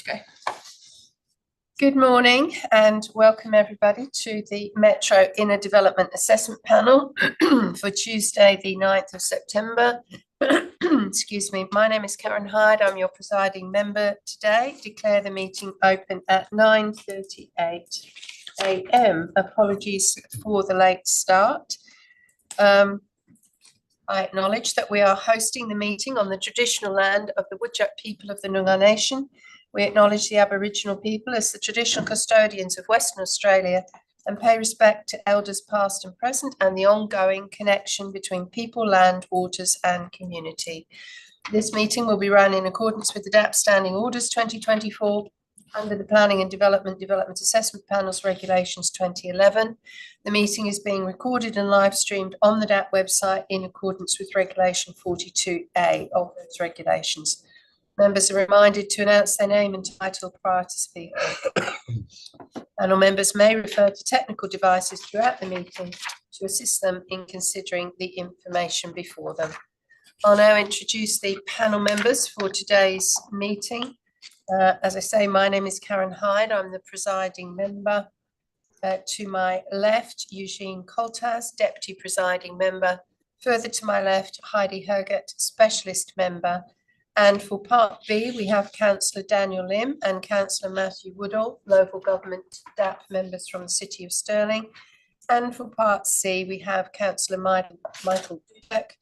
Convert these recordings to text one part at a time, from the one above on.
Okay. Good morning and welcome everybody to the Metro Inner Development Assessment Panel for Tuesday the 9th of September. Excuse me, my name is Karen Hyde, I'm your presiding member today. Declare the meeting open at 9:38 a.m. Apologies for the late start. I acknowledge that we are hosting the meeting on the traditional land of the Whadjuk people of the Noongar Nation. We acknowledge the Aboriginal people as the traditional custodians of Western Australia and pay respect to elders past and present and the ongoing connection between people, land, waters and community. This meeting will be run in accordance with the DAP Standing Orders 2024 under the Planning and Development Assessment Panels Regulations 2011. The meeting is being recorded and live streamed on the DAP website in accordance with Regulation 42A of those regulations. Members are reminded to announce their name and title prior to speaking. Panel members may refer to technical devices throughout the meeting to assist them in considering the information before them. I'll now introduce the panel members for today's meeting. As I say, my name is Karen Hyde. I'm the presiding member. To my left, Eugene Coltaz, deputy presiding member. Further to my left, Heidi Hergert, specialist member. And for part B, we have Councillor Daniel Lim and Councillor Matthew Woodall, local government DAP members from the City of Stirling. And for part C, we have Councillor Michael Dudek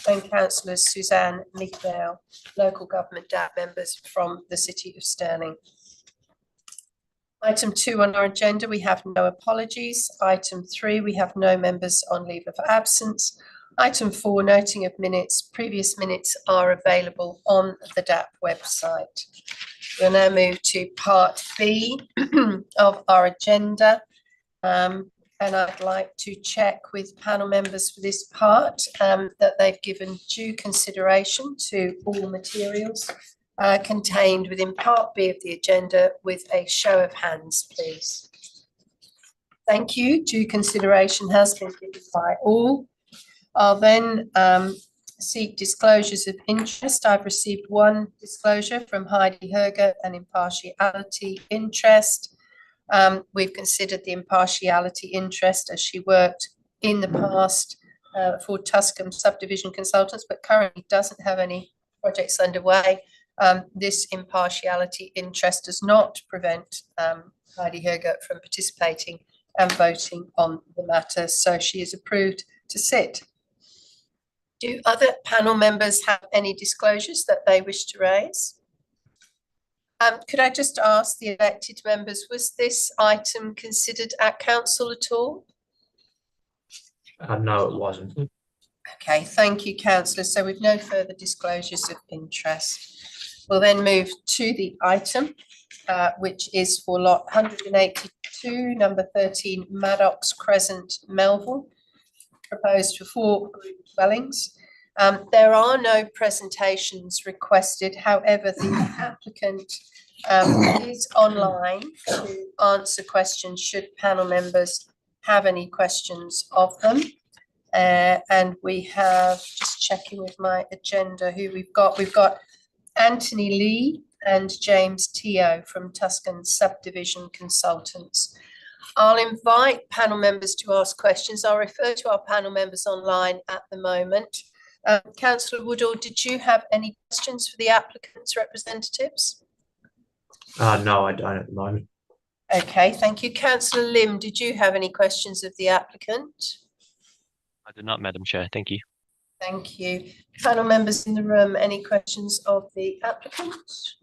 and Councillors Suzanne Nickdale, local government DAP members from the City of Stirling. Item 2 on our agenda, we have no apologies. Item 3, we have no members on leave of absence. Item 4, noting of minutes. Previous minutes are available on the DAP website. We'll now move to part B of our agenda. And I'd like to check with panel members for this part that they've given due consideration to all materials contained within part B of the agenda with a show of hands, please. Thank you. Due consideration has been given by all. I'll then seek disclosures of interest. I've received one disclosure from Heidi Herger, an impartiality interest. We've considered the impartiality interest as she worked in the past for Tuscombe Subdivision Consultants, but currently doesn't have any projects underway. This impartiality interest does not prevent Heidi Herger from participating and voting on the matter, so she is approved to sit. Do other panel members have any disclosures that they wish to raise? Could I just ask the elected members, was this item considered at council at all? No, it wasn't. Okay, thank you, councillor. So we've no further disclosures of interest. We'll then move to the item, which is for lot 182, number 13, Maddox Crescent, Melville. Proposed for 4 group dwellings. There are no presentations requested. However, the applicant is online to answer questions should panel members have any questions of them. And we have, just checking with my agenda, who we've got. We've got Anthony Lee and James Teo from Tuscombe Subdivision Consultants. I'll invite panel members to ask questions. I'll refer to our panel members online at the moment. Councillor Woodall, did you have any questions for the applicant's representatives? No, I don't at the moment. Okay, thank you. Councillor Lim, did you have any questions of the applicant? I do not, Madam Chair. Thank you. Thank you. Panel members in the room, any questions of the applicant?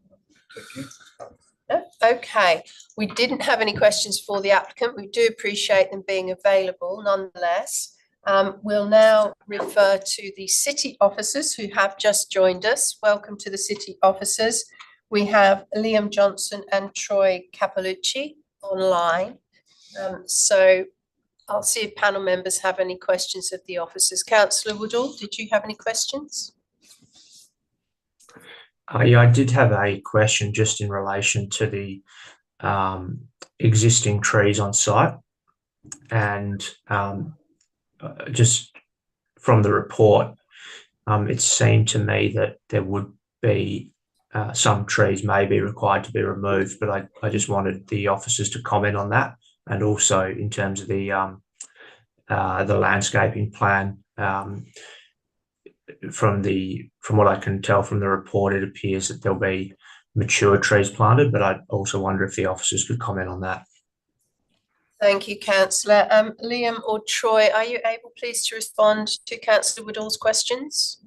No? Okay, we didn't have any questions for the applicant. We do appreciate them being available nonetheless. We'll now refer to the city officers who have just joined us. Welcome to the city officers. We have Liam Johnson and Troy Capalucci online. So I'll see if panel members have any questions of the officers. Councillor Woodall, did you have any questions? Yeah, I did have a question just in relation to the existing trees on site, and just from the report, it seemed to me that there would be some trees may be required to be removed, but I just wanted the officers to comment on that, and also in terms of the landscaping plan. From what I can tell from the report, it appears that there'll be mature trees planted, but I also wonder if the officers could comment on that. Thank you, Councillor. Liam or Troy, are you able please to respond to Councillor Woodall's questions?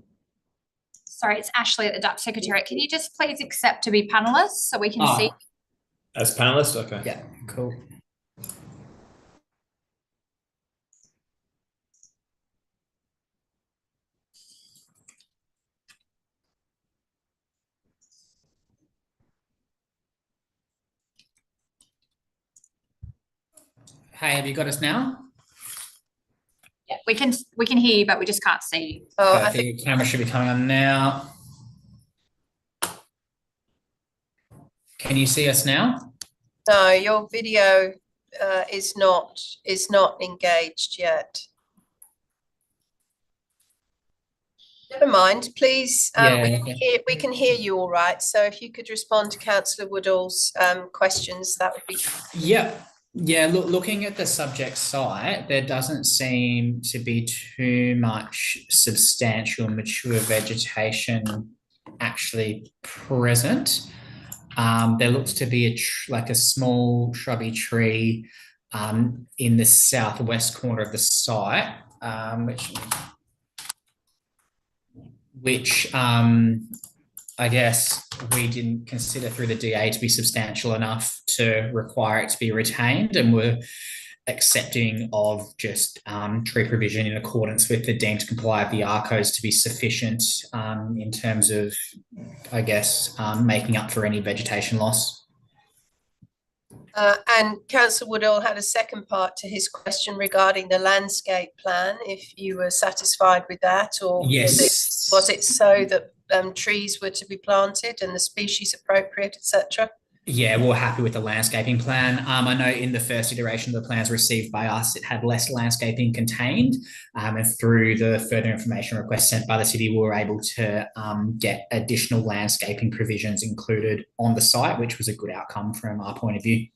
Sorry, it's Ashley at the DAP Secretariat. Can you just please accept to be panelists so we can see? As panelists? Okay. Yeah, cool. Hey, have you got us now? Yeah, we can hear you, but we just can't see you. Oh, I think your camera should be coming on now. Can you see us now? no, your video is not engaged yet. Never mind, please. We can hear you all right. So if you could respond to Councillor Woodall's questions, that would be. Yeah. Looking at the subject site, there doesn't seem to be too much substantial mature vegetation actually present. There looks to be like a small shrubby tree in the southwest corner of the site, which I guess we didn't consider through the DA to be substantial enough to require it to be retained, and were accepting of just tree provision in accordance with the deemed to comply of the RCOs to be sufficient in terms of, I guess, making up for any vegetation loss. And Councillor Woodall had a second part to his question regarding the landscape plan, if you were satisfied with that, or yes, was it so that trees were to be planted and the species appropriate, etc.? Yeah, we're happy with the landscaping plan. I know in the first iteration of the plans received by us, it had less landscaping contained, and through the further information request sent by the city, we were able to get additional landscaping provisions included on the site, which was a good outcome from our point of view.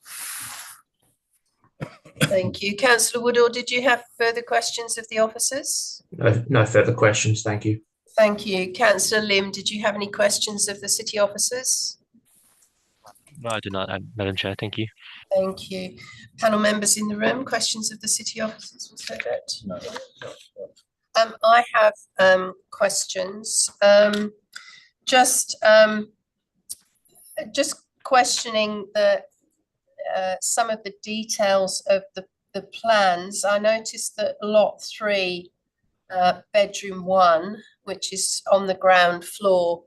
Thank you. Councillor Woodall, did you have further questions of the officers? No further questions, thank you. Thank you. Councillor Lim, did you have any questions of the city officers? No, I do not, Madam Chair. Thank you. Thank you. Panel members in the room, questions of the city officers? Was that it? No. I have questions. Just questioning some of the details of the plans. I noticed that lot 3, bedroom 1, which is on the ground floor,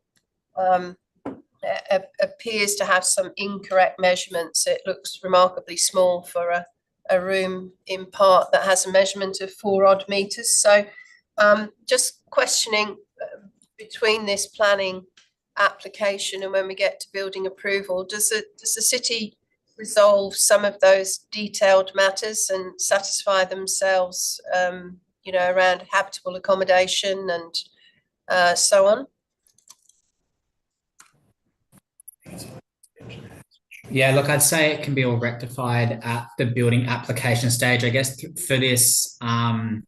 appears to have some incorrect measurements. It looks remarkably small for a room in part that has a measurement of 4 odd meters. So just questioning between this planning application and when we get to building approval, does the city resolve some of those detailed matters and satisfy themselves around habitable accommodation and so on? Yeah, look, I'd say it can be all rectified at the building application stage. I guess for this, the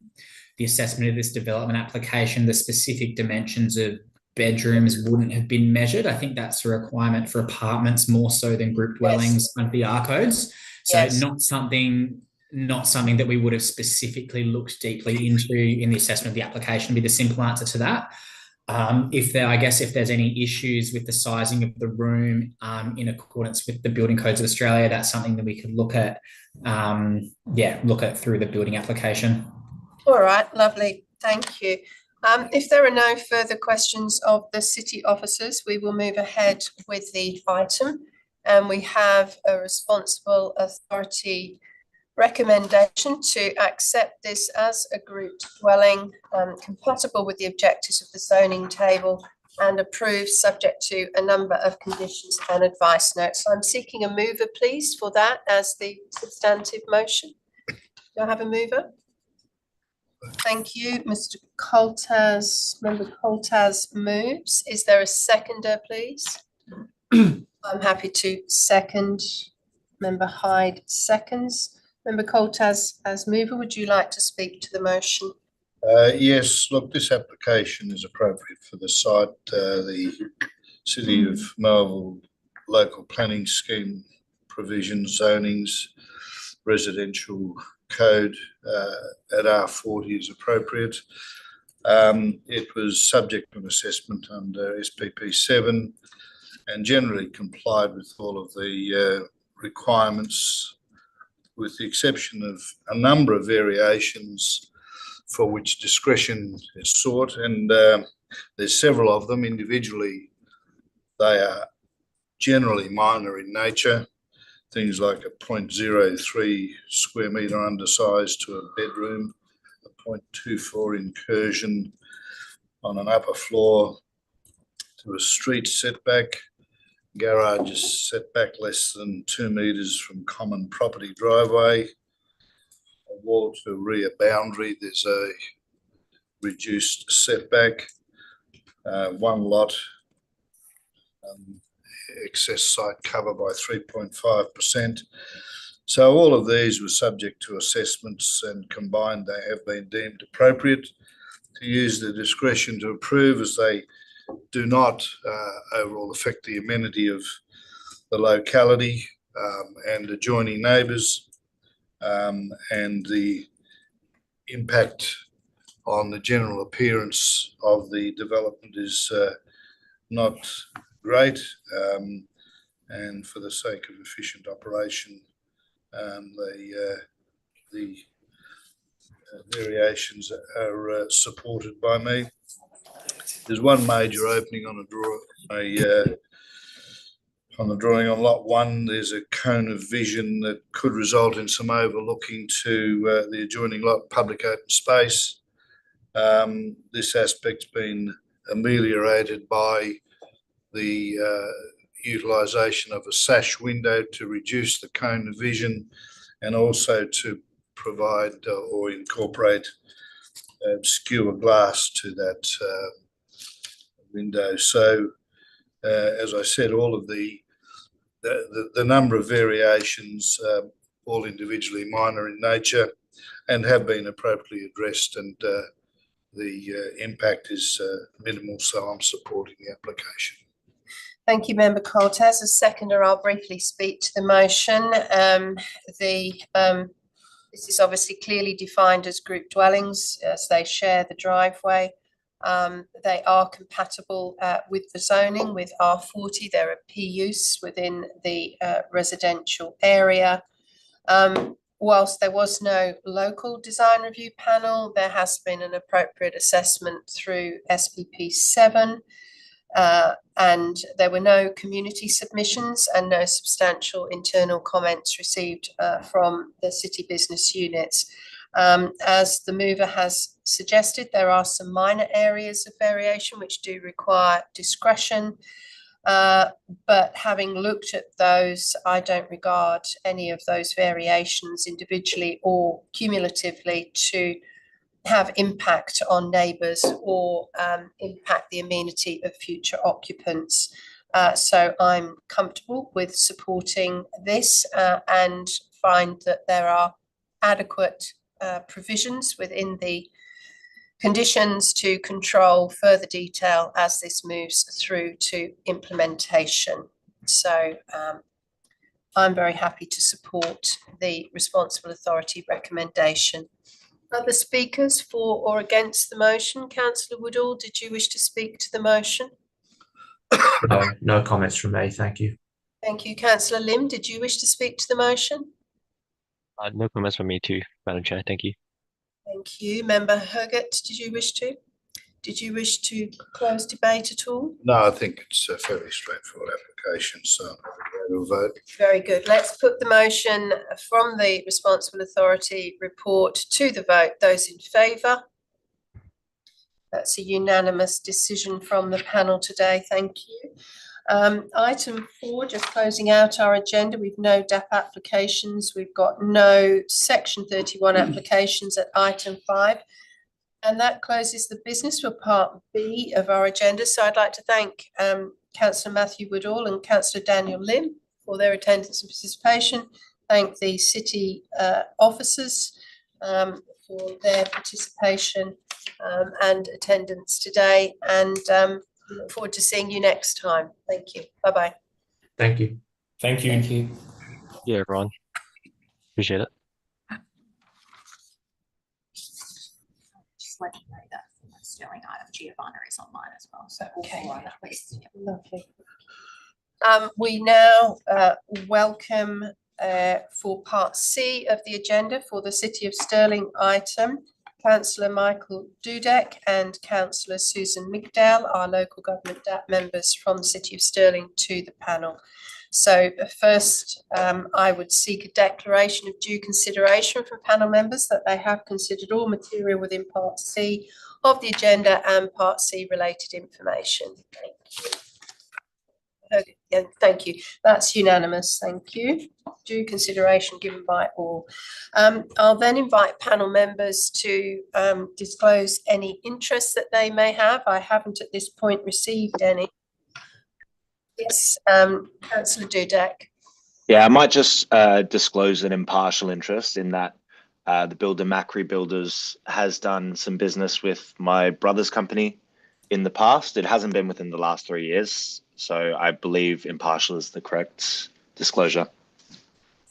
assessment of this development application, the specific dimensions of bedrooms wouldn't have been measured. I think that's a requirement for apartments more so than group dwellings under the R codes. So not something that we would have specifically looked deeply into in the assessment of the application would be the simple answer to that. If there's any issues with the sizing of the room in accordance with the building codes of Australia, that's something that we could look at through the building application. All right, lovely, thank you. If there are no further questions of the city officers, we will move ahead with the item, and we have a responsible authority recommendation to accept this as a group dwelling compatible with the objectives of the zoning table and approved subject to a number of conditions and advice notes. So I'm seeking a mover, please, for that as the substantive motion. Do I have a mover? Thank you. Mr. Coltaz, Member Coltaz moves. Is there a seconder, please? I'm happy to second. Member Hyde seconds. Member Coltas as mover, would you like to speak to the motion? Yes, look, this application is appropriate for the site. The City of Melville local planning scheme provisions, zonings, residential code at R40 is appropriate. It was subject to an assessment under SPP 7 and generally complied with all of the requirements, with the exception of a number of variations for which discretion is sought, and there's several of them. Individually, they are generally minor in nature, things like a 0.03 square metre undersized to a bedroom, a 0.24 incursion on an upper floor to a street setback, garage is set back less than 2 metres from common property driveway, a wall to rear boundary, there's a reduced setback, one lot, excess site cover by 3.5%. So all of these were subject to assessments, and combined they have been deemed appropriate to use the discretion to approve, as they do not overall affect the amenity of the locality and adjoining neighbours, and the impact on the general appearance of the development is not great, and for the sake of efficient operation, the variations are supported by me. There's one major opening on on the drawing on lot 1. There's a cone of vision that could result in some overlooking to the adjoining lot, public open space. This aspect's been ameliorated by the utilisation of a sash window to reduce the cone of vision, and also to provide or incorporate skewer glass to that window. So, as I said, all of the number of variations, all individually minor in nature, and have been appropriately addressed, and the impact is minimal, so I'm supporting the application. Thank you, Member Colt. As a seconder, I'll briefly speak to the motion. This is obviously clearly defined as group dwellings, as they share the driveway. They are compatible with the zoning, with R40. They're a P use within the residential area. Whilst there was no local design review panel, there has been an appropriate assessment through SPP 7. And there were no community submissions and no substantial internal comments received from the city business units. As the mover has suggested, there are some minor areas of variation which do require discretion, but having looked at those, I don't regard any of those variations individually or cumulatively to have impact on neighbours or impact the amenity of future occupants. So I'm comfortable with supporting this and find that there are adequate provisions within the conditions to control further detail as this moves through to implementation. So I'm very happy to support the responsible authority recommendation. Other speakers for or against the motion? Councillor Woodall, did you wish to speak to the motion? No comments from me, thank you. Thank you. Councillor Lim, did you wish to speak to the motion? No comments from me too, Madam Chair. Thank you. Thank you. Member Herget, did you wish to? Did you wish to close debate at all? No, I think it's a fairly straightforward application, so we'll vote. Very good. Let's put the motion from the responsible authority report to the vote. Those in favour? That's a unanimous decision from the panel today. Thank you. Item 4, just closing out our agenda. We've no DAP applications. We've got no Section 31 applications at item 5. And that closes the business for part B of our agenda. So I'd like to thank Councillor Matthew Woodall and Councillor Daniel Lim for their attendance and participation. Thank the city officers for their participation and attendance today, and look forward to seeing you next time. Thank you. Bye-bye. Thank you. Thank you. Thank you. Yeah, everyone. Appreciate it. Just let you know that Stirling item Giovanna is online as well. So Okay. all right, at least, yeah. Lovely. We now welcome for part C of the agenda for the City of Stirling item, Councillor Michael Dudek and Councillor Susan Migdal, our local government DAP members from the City of Stirling, to the panel. So first, I would seek a declaration of due consideration from panel members that they have considered all material within part C of the agenda and part C related information. Thank you. Okay, yeah, thank you. That's unanimous. Thank you. Due consideration given by all. I'll then invite panel members to disclose any interest that they may have. I haven't at this point received any. Yes, Councillor Dudek. Yeah, I might just disclose an impartial interest in that the builder Macri Builders has done some business with my brother's company in the past. It hasn't been within the last 3 years, so I believe impartial is the correct disclosure.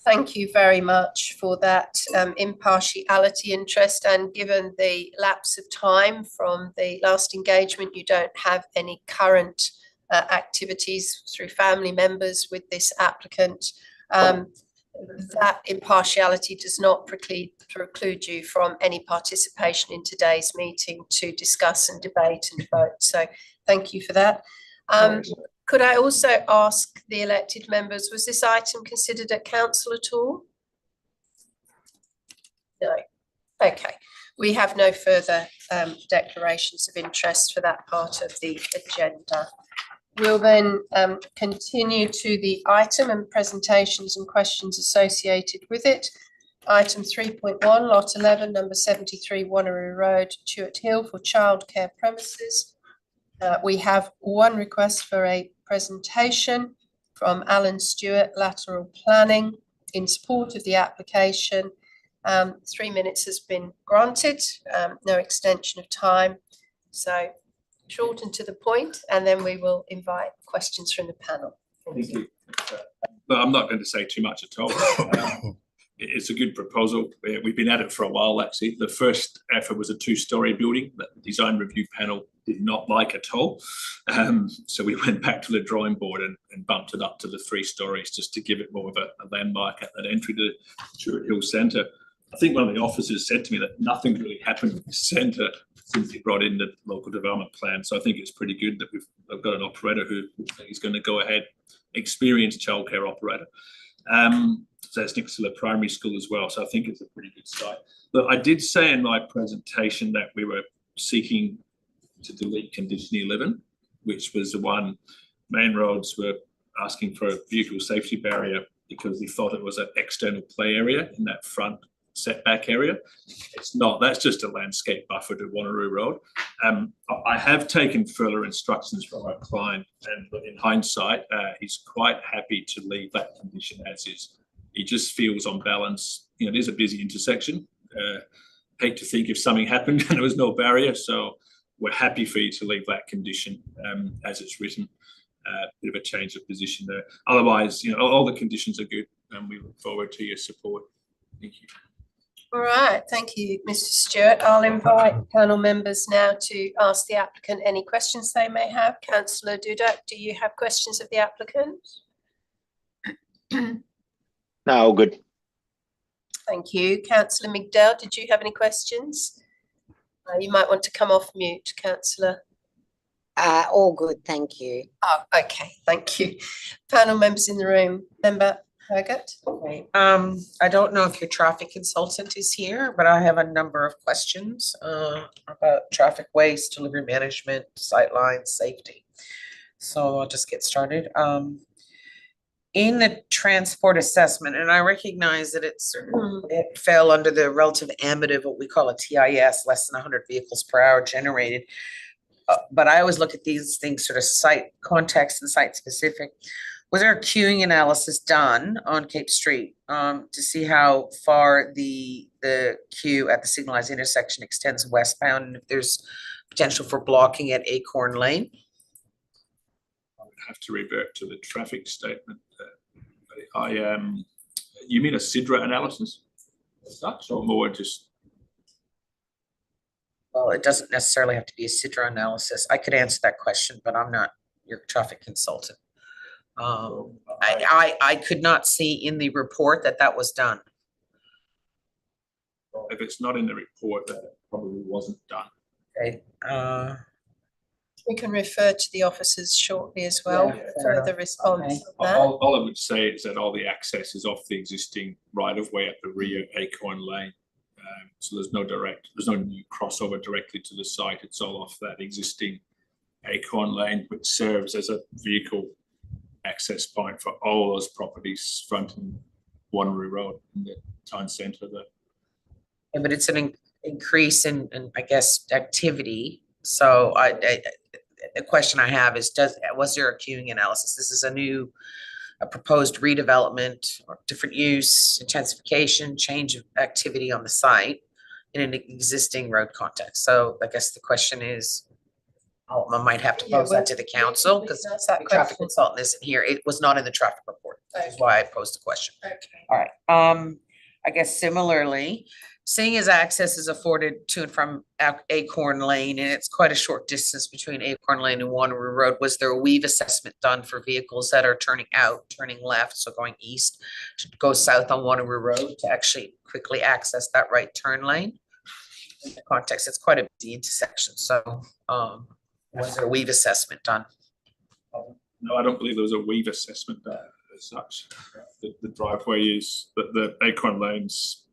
Thank you very much for that impartiality interest, and given the lapse of time from the last engagement, you don't have any current activities through family members with this applicant. That impartiality does not preclude you from any participation in today's meeting to discuss and debate and vote. So thank you for that. Could I also ask the elected members, was this item considered at council at all? No. Okay. We have no further declarations of interest for that part of the agenda. We'll then continue to the item and presentations and questions associated with it. Item 3.1, lot 11, number 73 Wanneroo Road, Chewett Hill, for childcare premises. We have one request for a presentation from Alan Stewart, Lateral Planning, in support of the application. 3 minutes has been granted, no extension of time. So short and to the point, and then we will invite questions from the panel. Thank you. But I'm not going to say too much at all. It's a good proposal. We've been at it for a while, actually. The first effort was a 2-storey building that the design review panel did not like at all. So we went back to the drawing board and bumped it up to the 3 stories just to give it more of a landmark at that entry to Chewett Hill Centre. I think one of the officers said to me that nothing really happened with the centre since he brought in the local development plan. So I think it's pretty good that we've got an operator who is going to go ahead, experienced childcare operator. So it's next to the primary school as well. So I think it's a pretty good site. But I did say in my presentation that we were seeking to delete condition 11, which was the one main roads were asking for a vehicle safety barrier because we thought it was an external play area in that front setback area. It's not. That's just a landscape buffer to Wanneroo Road. I have taken further instructions from our client, and in hindsight, he's quite happy to leave that condition as is. He just feels on balance, you know, it is a busy intersection. Hate to think if something happened and there was no barrier, so we're happy for you to leave that condition as it's written. Bit of a change of position there. Otherwise, you know, all the conditions are good, and we look forward to your support. Thank you. All right, thank you, Mr. Stewart. I'll invite panel members now to ask the applicant any questions they may have. Councillor Dudek, do you have questions of the applicant? No, all good. Thank you. Councillor Migdal, did you have any questions? You might want to come off mute, Councillor. All good, thank you. Oh, okay, thank you. Panel members in the room. Member Hergott. Okay. I don't know if your traffic consultant is here, but I have a number of questions about traffic waste, delivery management, sightlines, safety. So I'll just get started. in the transport assessment, and I recognize that it fell under the relative ambit of what we call a TIS, less than 100 vehicles per hour generated. But I always look at these things sort of site context and site specific. Was there a queuing analysis done on Cape Street to see how far the queue at the signalized intersection extends westbound, and if there's potential for blocking at Acorn Lane? I would have to revert to the traffic statement. You mean a SIDRA analysis as such, or more just? Well, it doesn't necessarily have to be a SIDRA analysis. I could answer that question, but I'm not your traffic consultant. I could not see in the report that was done. If it's not in the report, that it probably wasn't done. Okay. We can refer to the officers shortly as well for the response of that. All I would say is that all the access is off the existing right of way at the rear of Acorn Lane. So there's no new crossover directly to the site. It's all off that existing Acorn Lane, which serves as a vehicle access point for all those properties fronting Wanneroo Road in the town centre there. Yeah, but it's an increase in I guess activity. So the question I have is, was there a queuing analysis? This is a proposed redevelopment or different use, intensification, change of activity on the site in an existing road context. So I guess the question is, I might have to pose that to the council because the traffic consultant isn't here. It was not in the traffic report. That's why I posed the question. Okay. All right. I guess similarly, seeing as access is afforded to and from Acorn Lane, and it's quite a short distance between Acorn Lane and Wanneroo Road, was there a weave assessment done for vehicles that are turning left, so going east to go south on Wanneroo Road to actually quickly access that right turn lane? In the context, it's quite a busy intersection. So was there a weave assessment done? No, I don't believe there was a weave assessment as such. The driveway is the Acorn Lane's,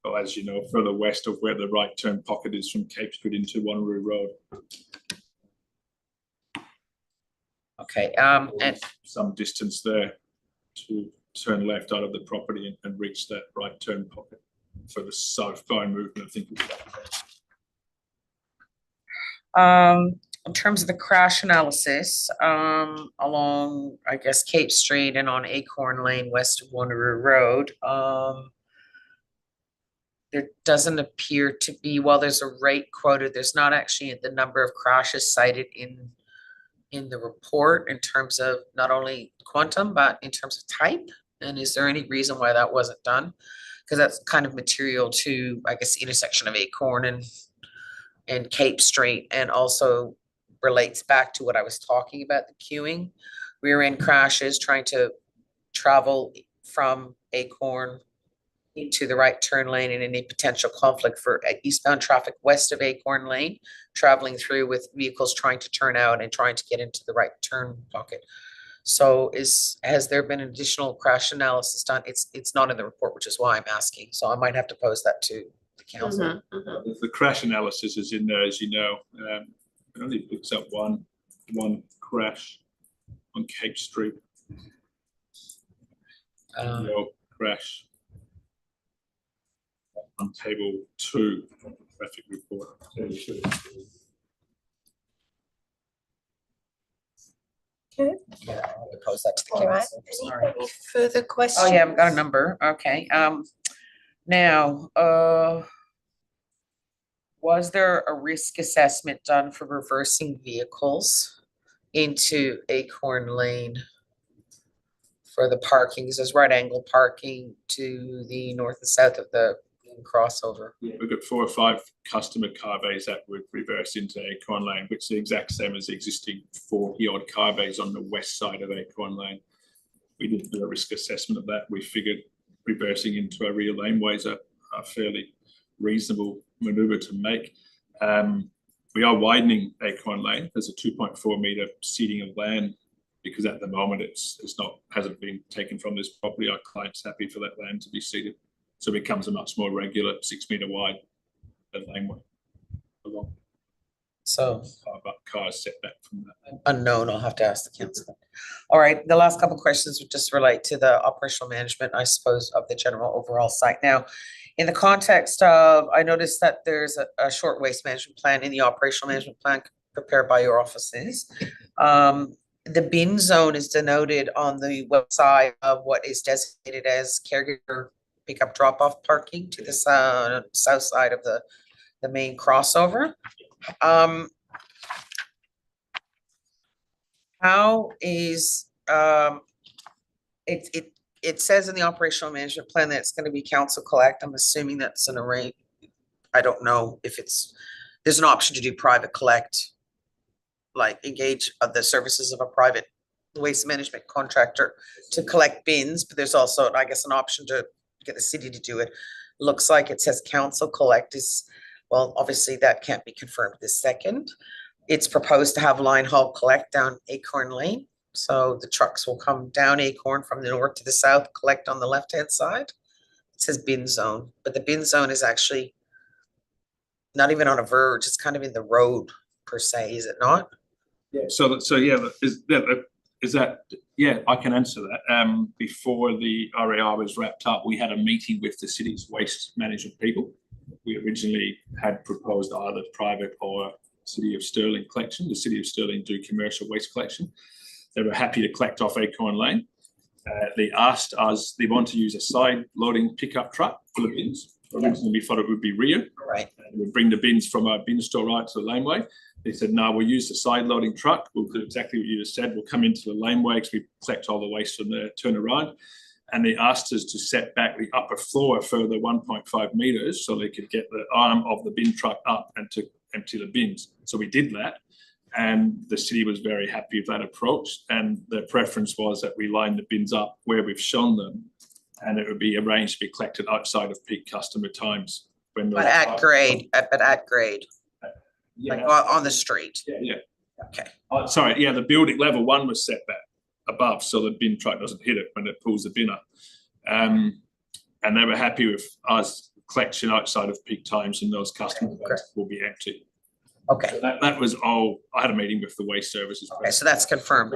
well, as you know, further west of where the right turn pocket is from Cape Street into Wanneroo Road. Okay, and some distance there to turn left out of the property and reach that right turn pocket for the southbound movement, I think. in terms of the crash analysis, along, I guess, Cape Street and on Acorn Lane west of Wanneroo Road, there doesn't appear to be, while there's a rate quoted, there's not actually the number of crashes cited in the report in terms of not only quantum, but in terms of type. And is there any reason why that wasn't done? Because that's kind of material to, I guess, the intersection of Acorn and Cape Street, and also relates back to what I was talking about, the queuing. Rear end crashes trying to travel from Acorn into the right turn lane, and any potential conflict for eastbound traffic west of Acorn Lane, traveling through with vehicles trying to turn out and trying to get into the right turn pocket. So has there been additional crash analysis done? It's not in the report, which is why I'm asking. So I might have to pose that to the council. The crash analysis is in there, as you know. It only picks up one crash on Cape Street. No crash on table 2 of the traffic report. Okay. Yeah, I'll pose that to the All right. council. Sorry. Any further questions? Oh yeah, I've got a number. Okay. Now, was there a risk assessment done for reversing vehicles into Acorn Lane for the parkings? There's right angle parking to the north and south of the crossover. Yeah, we've got 4 or 5 customer car bays that would reverse into Acorn Lane, which is the exact same as the existing 40 odd car bays on the west side of Acorn Lane. We didn't do a risk assessment of that. We figured reversing into our rear laneways are a fairly reasonable manoeuvre to make. We are widening Acorn Lane. There's a 2.4 metre seating of land, because at the moment hasn't been taken from this property. Our client's happy for that land to be seated. So it becomes a much more regular 6 metre wide laneway along. So Cars set back from that. unknown, I'll have to ask the council. All right, the last couple of questions would just relate to the operational management, I suppose, of the general overall site. Now, in the context of, I noticed that there's a short waste management plan in the operational management plan prepared by your offices. The bin zone is denoted on the website of what is designated as caregiver pickup drop-off parking to the south side of the main crossover. How is, it says in the operational management plan that it's gonna be council collect. I'm assuming that's an array. I don't know if there's an option to do private collect, like engage the services of a private waste management contractor to collect bins, but there's also, I guess, an option to get the city to do it. Looks like it says council collect is, well, obviously that can't be confirmed this second. It's proposed to have line haul collect down Acorn Lane. So the trucks will come down Acorn from the north to the south, collect on the left-hand side. It says bin zone, but the bin zone is actually not even on a verge. It's kind of in the road per se, is it not? Yeah. So yeah, is that yeah? I can answer that. Before the RAI was wrapped up, we had a meeting with the city's waste management people. We originally had proposed either private or City of Stirling collection. The City of Stirling do commercial waste collection. They were happy to collect off Acorn Lane. They asked us, they want to use a side loading pickup truck full of bins. Originally, we thought it would be rear. Right. And we'd bring the bins from our bin store right to the laneway. They said, no, we'll use the side loading truck. We'll do exactly what you just said. We'll come into the laneway because we collect all the waste from there, turn around. And they asked us to set back the upper floor a further 1.5 meters so they could get the arm of the bin truck up and to empty the bins. So we did that. And the city was very happy with that approach. And their preference was that we line the bins up where we've shown them, and it would be arranged to be collected outside of peak customer times. But at grade, yeah, like on the street. yeah. Okay. Sorry, yeah, the building level one was set back above so the bin truck doesn't hit it when it pulls the bin up. And they were happy with us collection outside of peak times, and those customer bins will be empty. Okay. So that was all. I had a meeting with the waste services. Okay, so that's confirmed.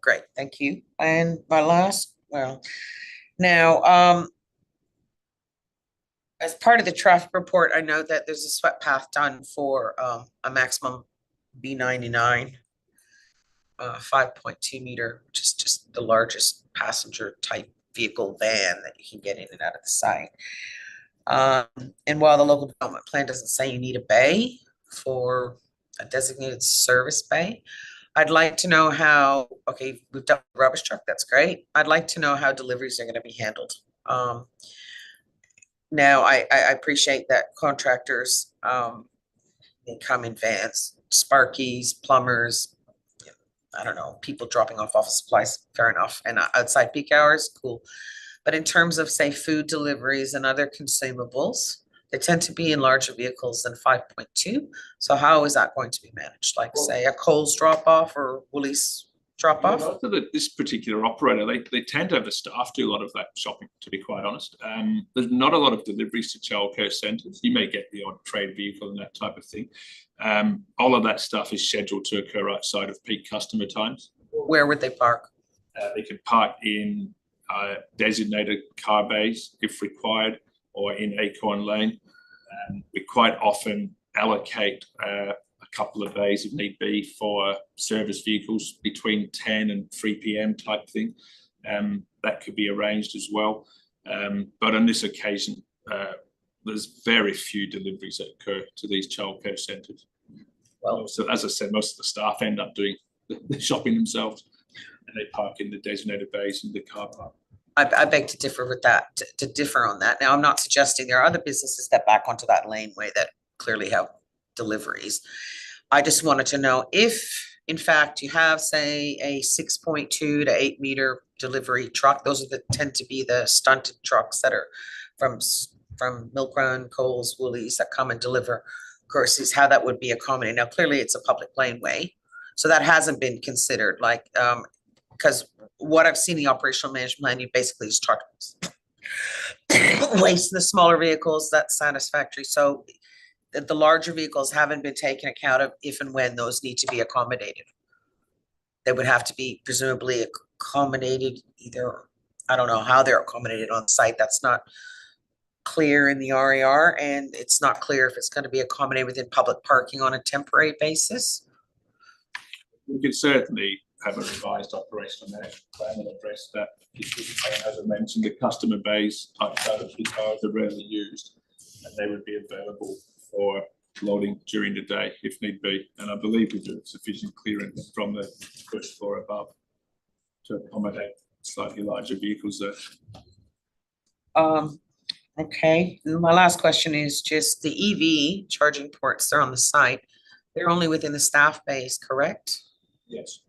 Great, thank you. And my last, well, now, as part of the traffic report, I know that there's a swept path done for a maximum B99, 5.2 meter, which is just the largest passenger type vehicle van that you can get in and out of the site. And while the local development plan doesn't say you need a bay for a designated service bay, I'd like to know how, okay, we've done the rubbish truck, that's great. I'd like to know how deliveries are gonna be handled. Now, I appreciate that contractors, they come in vans, sparkies, plumbers, I don't know, people dropping off office supplies, fair enough. And outside peak hours, cool. But in terms of, say, food deliveries and other consumables, they tend to be in larger vehicles than 5.2. So how is that going to be managed? Like, say, a Coles drop off or Woolies drop off? After this particular operator, they tend to have the staff do a lot of that shopping, to be quite honest. There's not a lot of deliveries to childcare centres. You may get the odd trade vehicle and that type of thing. All of that stuff is scheduled to occur outside of peak customer times. Where would they park? They can park in designated car bays if required, or in Acorn Lane. We quite often allocate a couple of bays if need be for service vehicles between 10 and 3 p.m. type thing. That could be arranged as well. But on this occasion, there's very few deliveries that occur to these childcare centres. Well, so as I said, most of the staff end up doing the shopping themselves, and they park in the designated bays in the car park. I beg to differ with that, to differ on that. Now, I'm not suggesting there are other businesses that back onto that laneway that clearly have deliveries. I just wanted to know if, in fact, you have, say, a 6.2 to 8 meter delivery truck. Those are tend to be the stunted trucks that are from Milk Run, Coles, Woolies that come and deliver groceries, how that would be accommodated. Now, clearly it's a public laneway, so that hasn't been considered, like, because what I've seen in the operational management plan, you basically just truck waste in the smaller vehicles, that's satisfactory. So that the larger vehicles haven't been taken account of if and when those need to be accommodated. They would have to be presumably accommodated either, I don't know how they're accommodated on site. That's not clear in the RAR, and it's not clear if it's going to be accommodated within public parking on a temporary basis. We could certainly have a revised operational management plan and address that issue. As I mentioned, the customer base type cars are rarely used, and they would be available for loading during the day if need be. And I believe we do sufficient clearance from the first floor above to accommodate slightly larger vehicles there. Okay, and my last question is just the EV charging ports, they're on the site. They're only within the staff base, correct? Yes.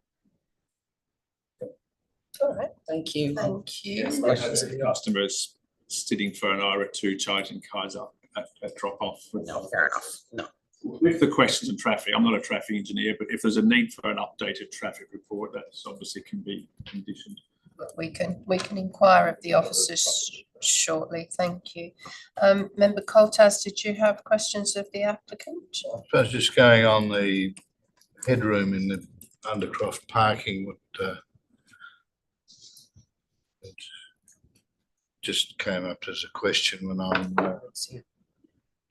All right, Thank you. thank you. Yes, we have customers sitting for an hour or two charging cars up at drop off. No, fair enough. No. With the questions on traffic, I'm not a traffic engineer, but if there's a need for an updated traffic report, that's obviously can be conditioned. But we can inquire of the officers shortly. Thank you. Member Coltas, did you have questions of the applicant? I was just going on the headroom in the Undercroft parking, it just came up as a question when I'm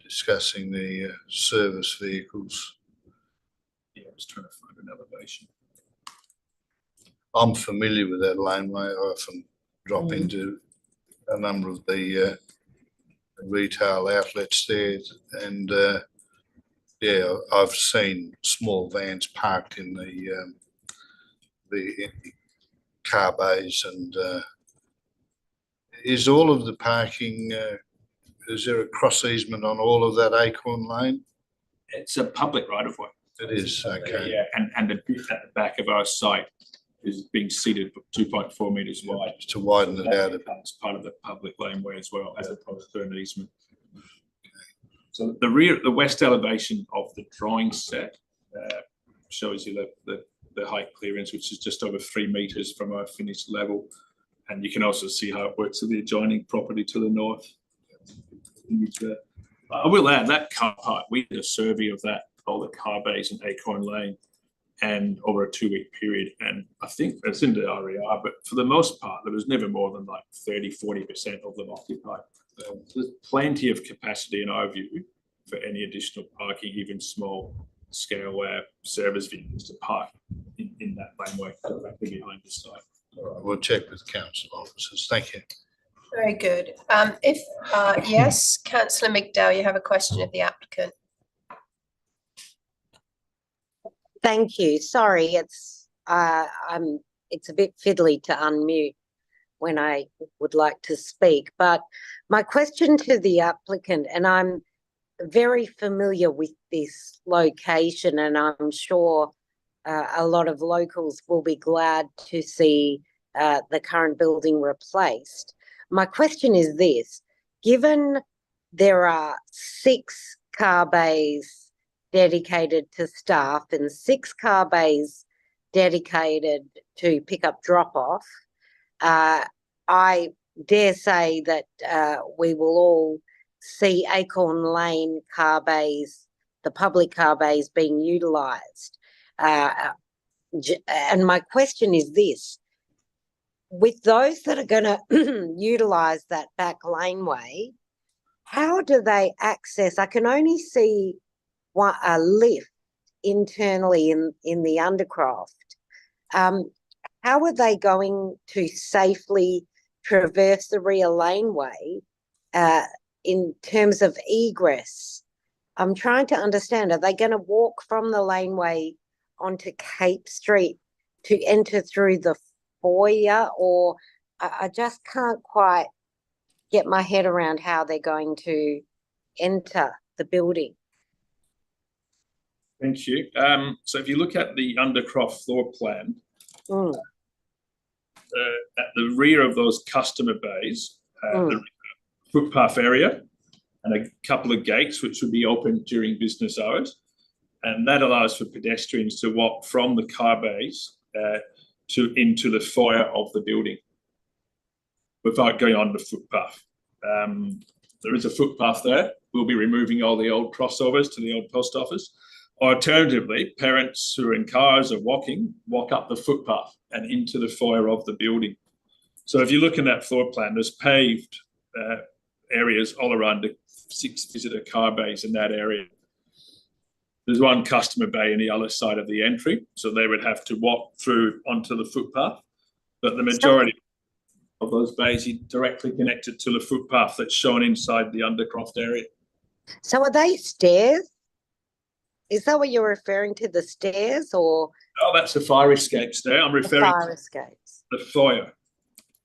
discussing the service vehicles. Yeah, I was trying to find an elevation. I'm familiar with that laneway. I often drop into a number of the retail outlets there, and yeah, I've seen small vans parked in the car bays, and is all of the parking, is there a cross easement on all of that Acorn Lane? It's a public right of way. It is, okay. Yeah, and the bit at the back of our site is being seeded 2.4 metres wide. To widen it out. It's part of the public laneway as well, as opposed to an easement. So the west elevation of the drawing set shows you the height clearance, which is just over 3 metres from our finished level. And you can also see how it works with the adjoining property to the north. I will add that car park, we did a survey of that, all the car bays in Acorn Lane, and over a 2-week period. And I think it's in the RER, but for the most part, there was never more than like 30–40% of them occupied. There's plenty of capacity in our view for any additional parking, even small scale service vehicles to park in that laneway directly behind the site. All right, we'll check with council officers. Thank you. Very good. Yes, Councillor McDowell, you have a question of the applicant. Thank you. Sorry, it's a bit fiddly to unmute when I would like to speak, but my question to the applicant, and I'm very familiar with this location, and I'm sure a lot of locals will be glad to see the current building replaced. My question is this: given there are 6 car bays dedicated to staff and 6 car bays dedicated to pick up drop off, I dare say that we will all see Acorn Lane car bays, the public car bays, being utilised. And my question is this: with those that are going to utilise that back laneway, how do they access? I can only see a lift internally in the Undercroft. How are they going to safely traverse the rear laneway in terms of egress? I'm trying to understand, are they going to walk from the laneway onto Cape Street to enter through the foyer, or I just can't quite get my head around how they're going to enter the building. Thank you. So if you look at the Undercroft floor plan, at the rear of those customer bays, the footpath area and a couple of gates which would be open during business hours. And that allows for pedestrians to walk from the car bays into the foyer of the building without going on the footpath. There is a footpath there, we'll be removing all the old crossovers to the old post office. Alternatively, parents who are in cars or walk up the footpath and into the foyer of the building. So if you look in that floor plan, there's paved areas all around the 6 visitor car bays in that area. There's one customer bay on the other side of the entry, so they would have to walk through onto the footpath. But the majority of those bays are directly connected to the footpath that's shown inside the Undercroft area. So are they stairs? Is that what you're referring to, the stairs, or? Oh, that's the fire escapes there. I'm referring fire to escapes. the foyer.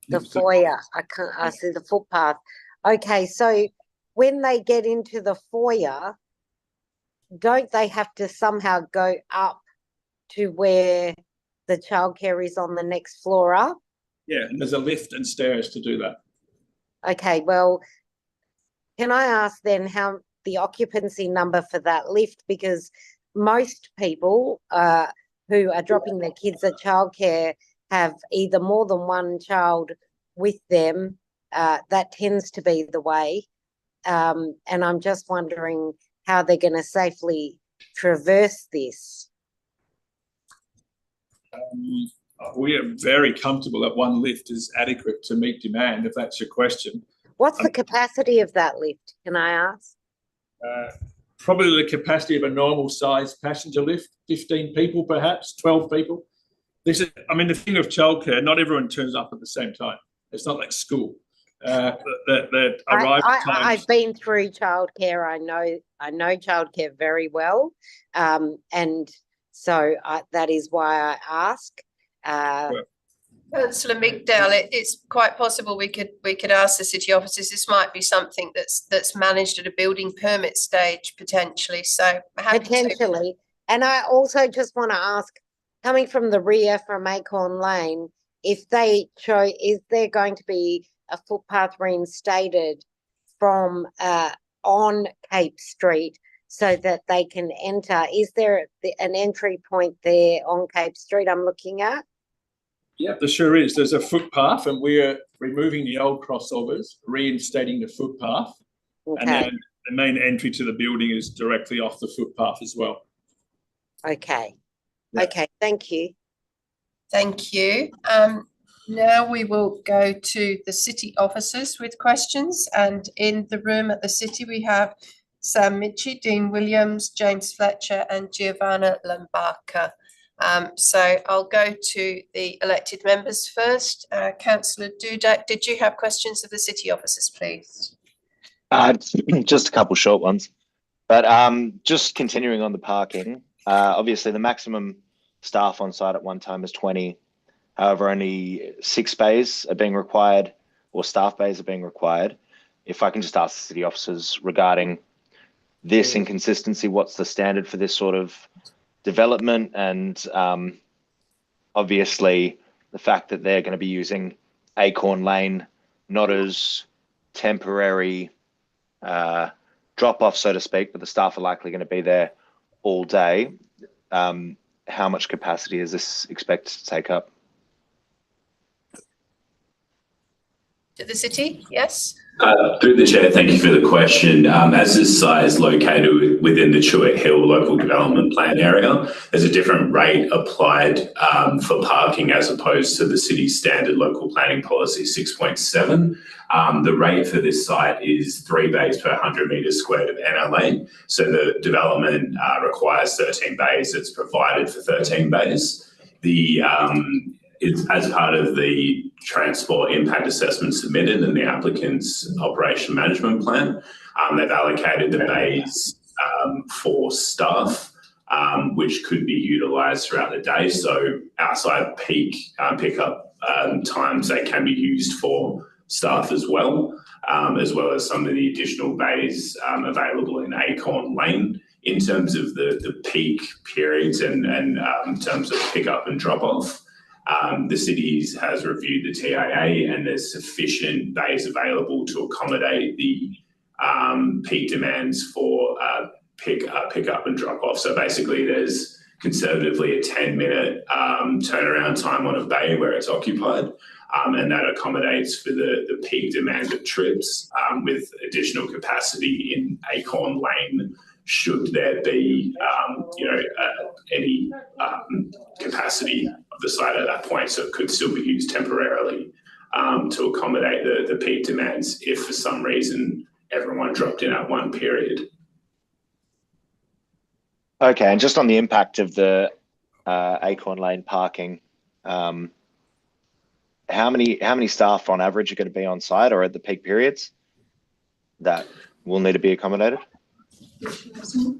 The foyer. I see the footpath. Okay, so when they get into the foyer, don't they have to somehow go up to where the childcare is on the next floor up? Yeah, and there's a lift and stairs to do that. Okay, well, can I ask then how the occupancy number for that lift? Because most people who are dropping their kids at childcare have either more than one child with them. That tends to be the way. And I'm just wondering how they're going to safely traverse this. We are very comfortable that one lift is adequate to meet demand, if that's your question. What's the capacity of that lift, can I ask? Probably the capacity of a normal sized passenger lift, 15 people perhaps, 12 people. This is, I mean, the thing of childcare, not everyone turns up at the same time. It's not like school. I've been through childcare. I know childcare very well, and so that is why I ask. Councillor Migdale, it's quite possible we could ask the city officers. This might be something that's managed at a building permit stage potentially. So potentially, and I also just want to ask, coming from the rear from Acorn Lane, if they show, is there going to be a footpath reinstated from on Cape Street so that they can enter? Is there an entry point there on Cape Street I'm looking at? Yeah, there sure is. There's a footpath and we're removing the old crossovers, reinstating the footpath. Okay. And then the main entry to the building is directly off the footpath as well. Okay. Yeah. Okay, thank you. Thank you. Now we will go to the city officers with questions, and in the room at the city we have Sam Mitchie, Dean Williams, James Fletcher and Giovanna Lambaka. So I'll go to the elected members first. Councillor Dudak, did you have questions of the city officers, please? Just a couple short ones, but just continuing on the parking, obviously the maximum staff on site at one time is 20. However, only 6 bays are being required, or staff bays are being required. If I can just ask the city officers regarding this inconsistency, what's the standard for this sort of development? And obviously the fact that they're going to be using Acorn Lane not as temporary drop-off, so to speak, but the staff are likely going to be there all day. How much capacity is this expected to take up? To the city, yes. Through the chair, thank you for the question. As this site is located within the Chewett Hill local development plan area, there's a different rate applied for parking as opposed to the city's standard local planning policy 6.7. The rate for this site is 3 bays per 100 metres squared of NLA. So the development requires 13 bays. It's provided for 13 bays. It's as part of the transport impact assessment submitted and the applicant's operation management plan. They've allocated the bays for staff, which could be utilised throughout the day. So outside peak pickup times, they can be used for staff as well as some of the additional bays available in Acorn Lane. In terms of the peak periods and in terms of pickup and drop off, the city has reviewed the TIA and there's sufficient bays available to accommodate the peak demands for pick up and drop off. So basically there's conservatively a 10-minute turnaround time on a bay where it's occupied. and that accommodates for the peak demand of trips, with additional capacity in Acorn Lane should there be, any capacity of the site at that point. So it could still be used temporarily to accommodate the peak demands if for some reason everyone dropped in at one period. Okay, and just on the impact of the Acorn Lane parking, how many staff on average are going to be on site or at the peak periods that will need to be accommodated?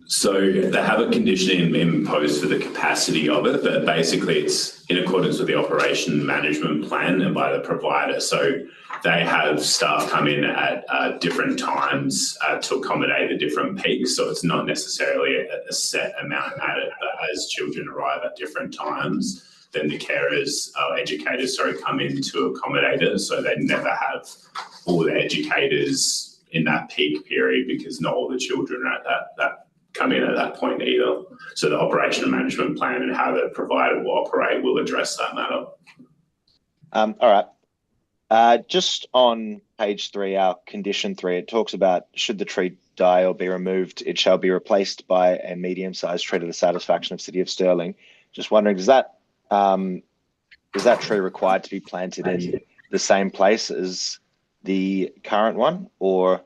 So they have a condition imposed for the capacity of it, but basically it's in accordance with the operation management plan and by the provider. So they have staff come in at different times to accommodate the different peaks. So it's not necessarily a set amount added, but as children arrive at different times, then the carers, educators, come in to accommodate it. So they never have all the educators in that peak period because not all the children are at that come in at that point either. So the operation and management plan and how the provider will operate will address that matter. All right. Just on page 3, our condition 3, it talks about should the tree die or be removed, it shall be replaced by a medium-sized tree to the satisfaction of City of Stirling. Just wondering, is that tree required to be planted in the same place as the current one, or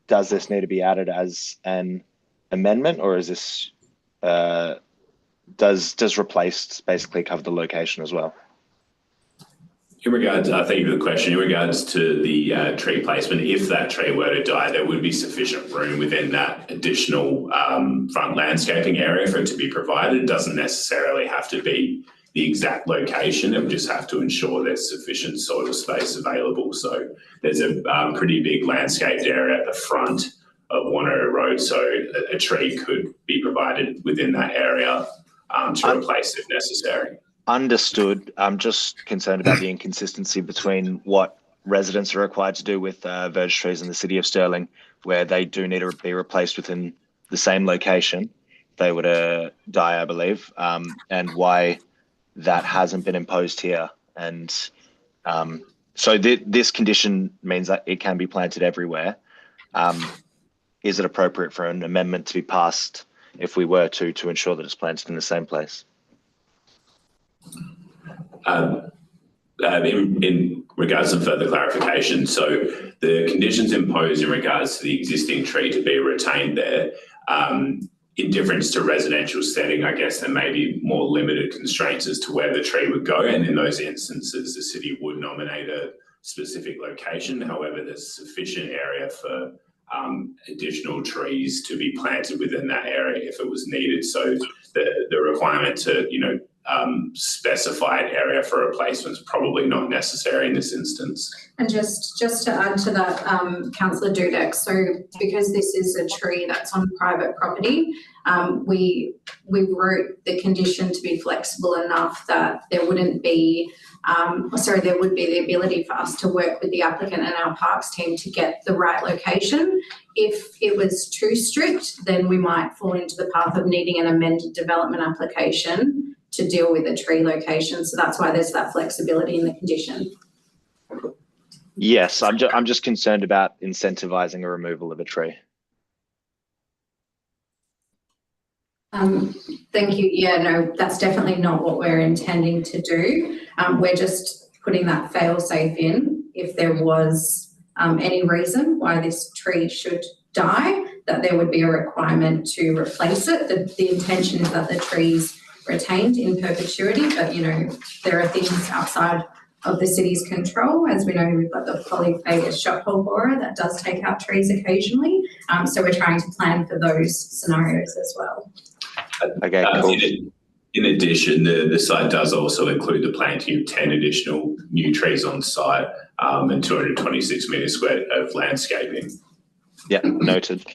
does this need to be added as an amendment, or is this does replaced basically cover the location as well? In regards, thank you for the question. In regards to the tree placement, if that tree were to die, there would be sufficient room within that additional front landscaping area for it to be provided. It doesn't necessarily have to be the exact location. It would just have to ensure there's sufficient soil space available. So there's a pretty big landscaped area at the front of Wanneroo Road. So a tree could be provided within that area to replace if necessary. Understood. I'm just concerned about the inconsistency between what residents are required to do with verge trees in the City of Stirling, where they do need to be replaced within the same location. They were to die, I believe, and why that hasn't been imposed here. And so this condition means that it can be planted everywhere. Is it appropriate for an amendment to be passed if we were to ensure that it's planted in the same place? In regards to further clarification, so the conditions imposed in regards to the existing tree to be retained there, in difference to residential setting, I guess there may be more limited constraints as to where the tree would go, and in those instances the city would nominate a specific location. However, there's sufficient area for additional trees to be planted within that area if it was needed. So the requirement to specify an area for replacement is probably not necessary in this instance. And just to add to that, Councillor Dudek, so because this is a tree that's on private property, we wrote the condition to be flexible enough that there wouldn't be there would be the ability for us to work with the applicant and our parks team to get the right location. If it was too strict, then we might fall into the path of needing an amended development application to deal with a tree location. So that's why there's that flexibility in the condition. Yes, I'm just concerned about incentivizing a removal of a tree. Thank you. Yeah, no, that's definitely not what we're intending to do. We're just putting that fail-safe in if there was any reason why this tree should die, that there would be a requirement to replace it. The intention is that the tree's retained in perpetuity, but there are things outside of the city's control. As we know, we've got the polyphagous shot-hole borer that does take out trees occasionally. So we're trying to plan for those scenarios as well. Okay, cool. In addition, the site does also include the planting of 10 additional new trees on site and 226 metres square of landscaping. Yeah, noted.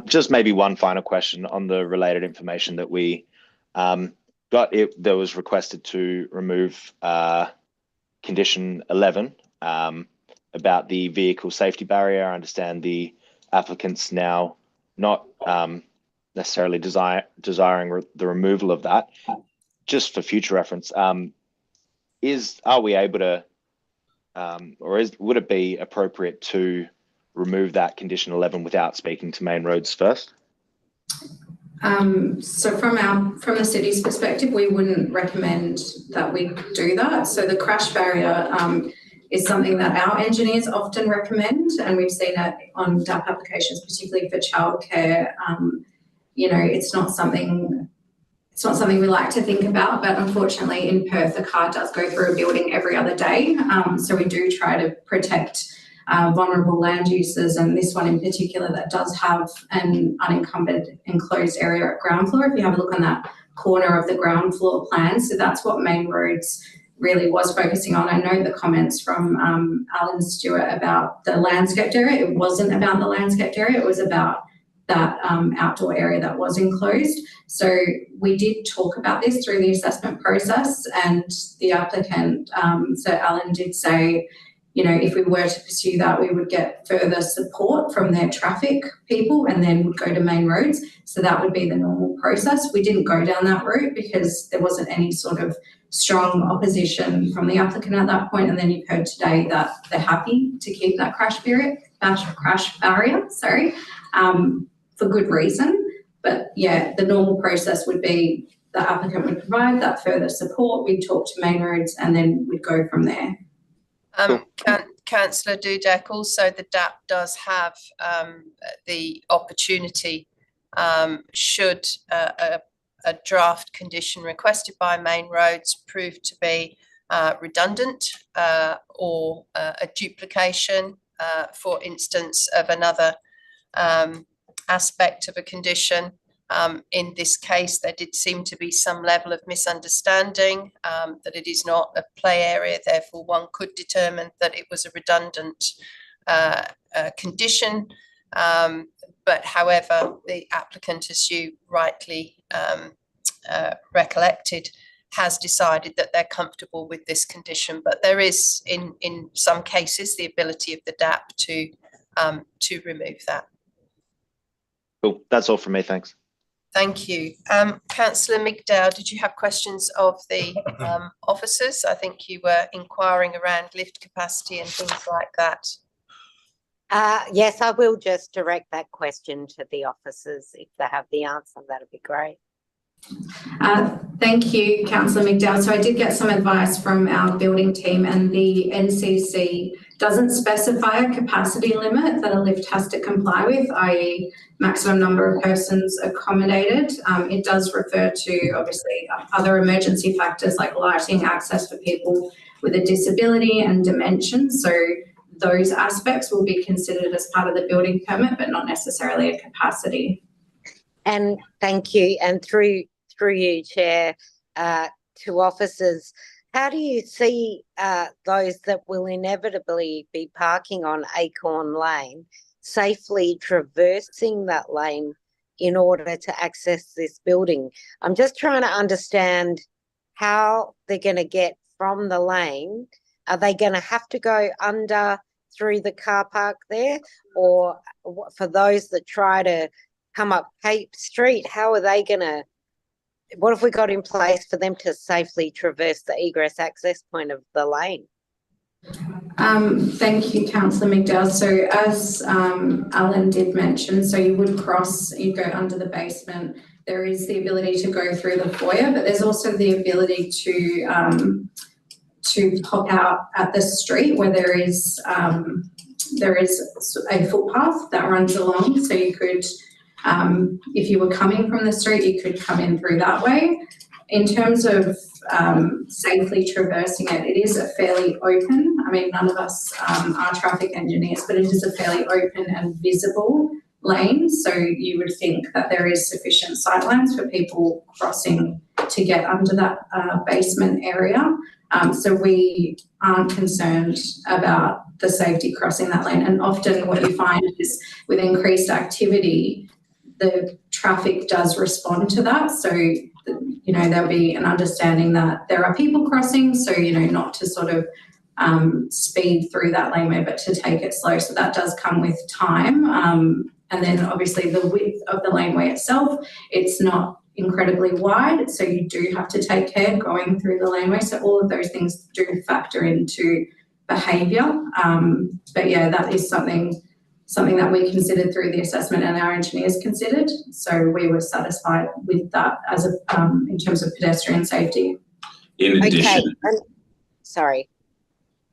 Just maybe one final question on the related information that we got. That was requested to remove condition 11 about the vehicle safety barrier. I understand the applicant's now not necessarily desiring the removal of that. Just for future reference, are we able to, would it be appropriate to remove that condition 11 without speaking to Main Roads first? So from the city's perspective, we wouldn't recommend that we do that. So the crash barrier is something that our engineers often recommend, and we've seen it on DAP applications, particularly for childcare. It's not something we like to think about, but unfortunately in Perth, a car does go through a building every other day. So we do try to protect vulnerable land uses, and this one in particular that does have an unencumbered enclosed area at ground floor. If you have a look on that corner of the ground floor plan, so that's what Main Roads really was focusing on. I know the comments from Alan Stewart about the landscaped area. It wasn't about the landscaped area, it was about that outdoor area that was enclosed. So we did talk about this through the assessment process, and the applicant, so Alan did say, if we were to pursue that, we would get further support from their traffic people and then would go to Main Roads. So that would be the normal process. We didn't go down that route because there wasn't any sort of strong opposition from the applicant at that point. And then you've heard today that they're happy to keep that crash barrier, for good reason. But yeah, the normal process would be the applicant would provide that further support, we'd talk to Main Roads, and then we'd go from there. Councillor Dudek, also the DAP does have the opportunity, should a draft condition requested by Main Roads prove to be redundant or a duplication, for instance, of another aspect of a condition. In this case, there did seem to be some level of misunderstanding, that it is not a play area, therefore one could determine that it was a redundant condition. But however, the applicant, as you rightly recollected, has decided that they're comfortable with this condition. But there is, in some cases, the ability of the DAP to remove that. Cool. That's all from me. Thanks. Thank you. Councillor Migdal, did you have questions of the officers? I think you were inquiring around lift capacity and things like that. Yes, I will just direct that question to the officers. If they have the answer, that'd be great. Thank you, Councillor Migdal. So I did get some advice from our building team, and the NCC doesn't specify a capacity limit that a lift has to comply with, i.e. maximum number of persons accommodated. It does refer to obviously other emergency factors like lighting, access for people with a disability and dimension. So those aspects will be considered as part of the building permit, but not necessarily a capacity. And thank you. And through you, Chair, to officers, how do you see those that will inevitably be parking on Acorn Lane safely traversing that lane in order to access this building? I'm just trying to understand how they're going to get from the lane. Are they going to have to go under through the car park there? Or for those that try to come up Cape Street, how are they going to, what have we got in place for them to safely traverse the egress access point of the lane? Thank you, Councillor Migdal. So as Alan did mention, so you would cross, you go under the basement. There is the ability to go through the foyer, but there's also the ability to pop out at the street where there is a footpath that runs along. So you could, if you were coming from the street, you could come in through that way. In terms of safely traversing it, it is a fairly open, I mean, none of us are traffic engineers, but it is a fairly open and visible lane. So you would think that there is sufficient sightlines for people crossing to get under that basement area. So we aren't concerned about the safety crossing that lane. And often what you find is with increased activity, the traffic does respond to that. So, you know, there'll be an understanding that there are people crossing. So, you know, not to sort of speed through that laneway, but to take it slow. So that does come with time. And then obviously the width of the laneway itself, it's not incredibly wide, so you do have to take care going through the laneway. So all of those things do factor into behaviour. But yeah, that is something that we considered through the assessment and our engineers considered. So we were satisfied with that as in terms of pedestrian safety. In addition, sorry.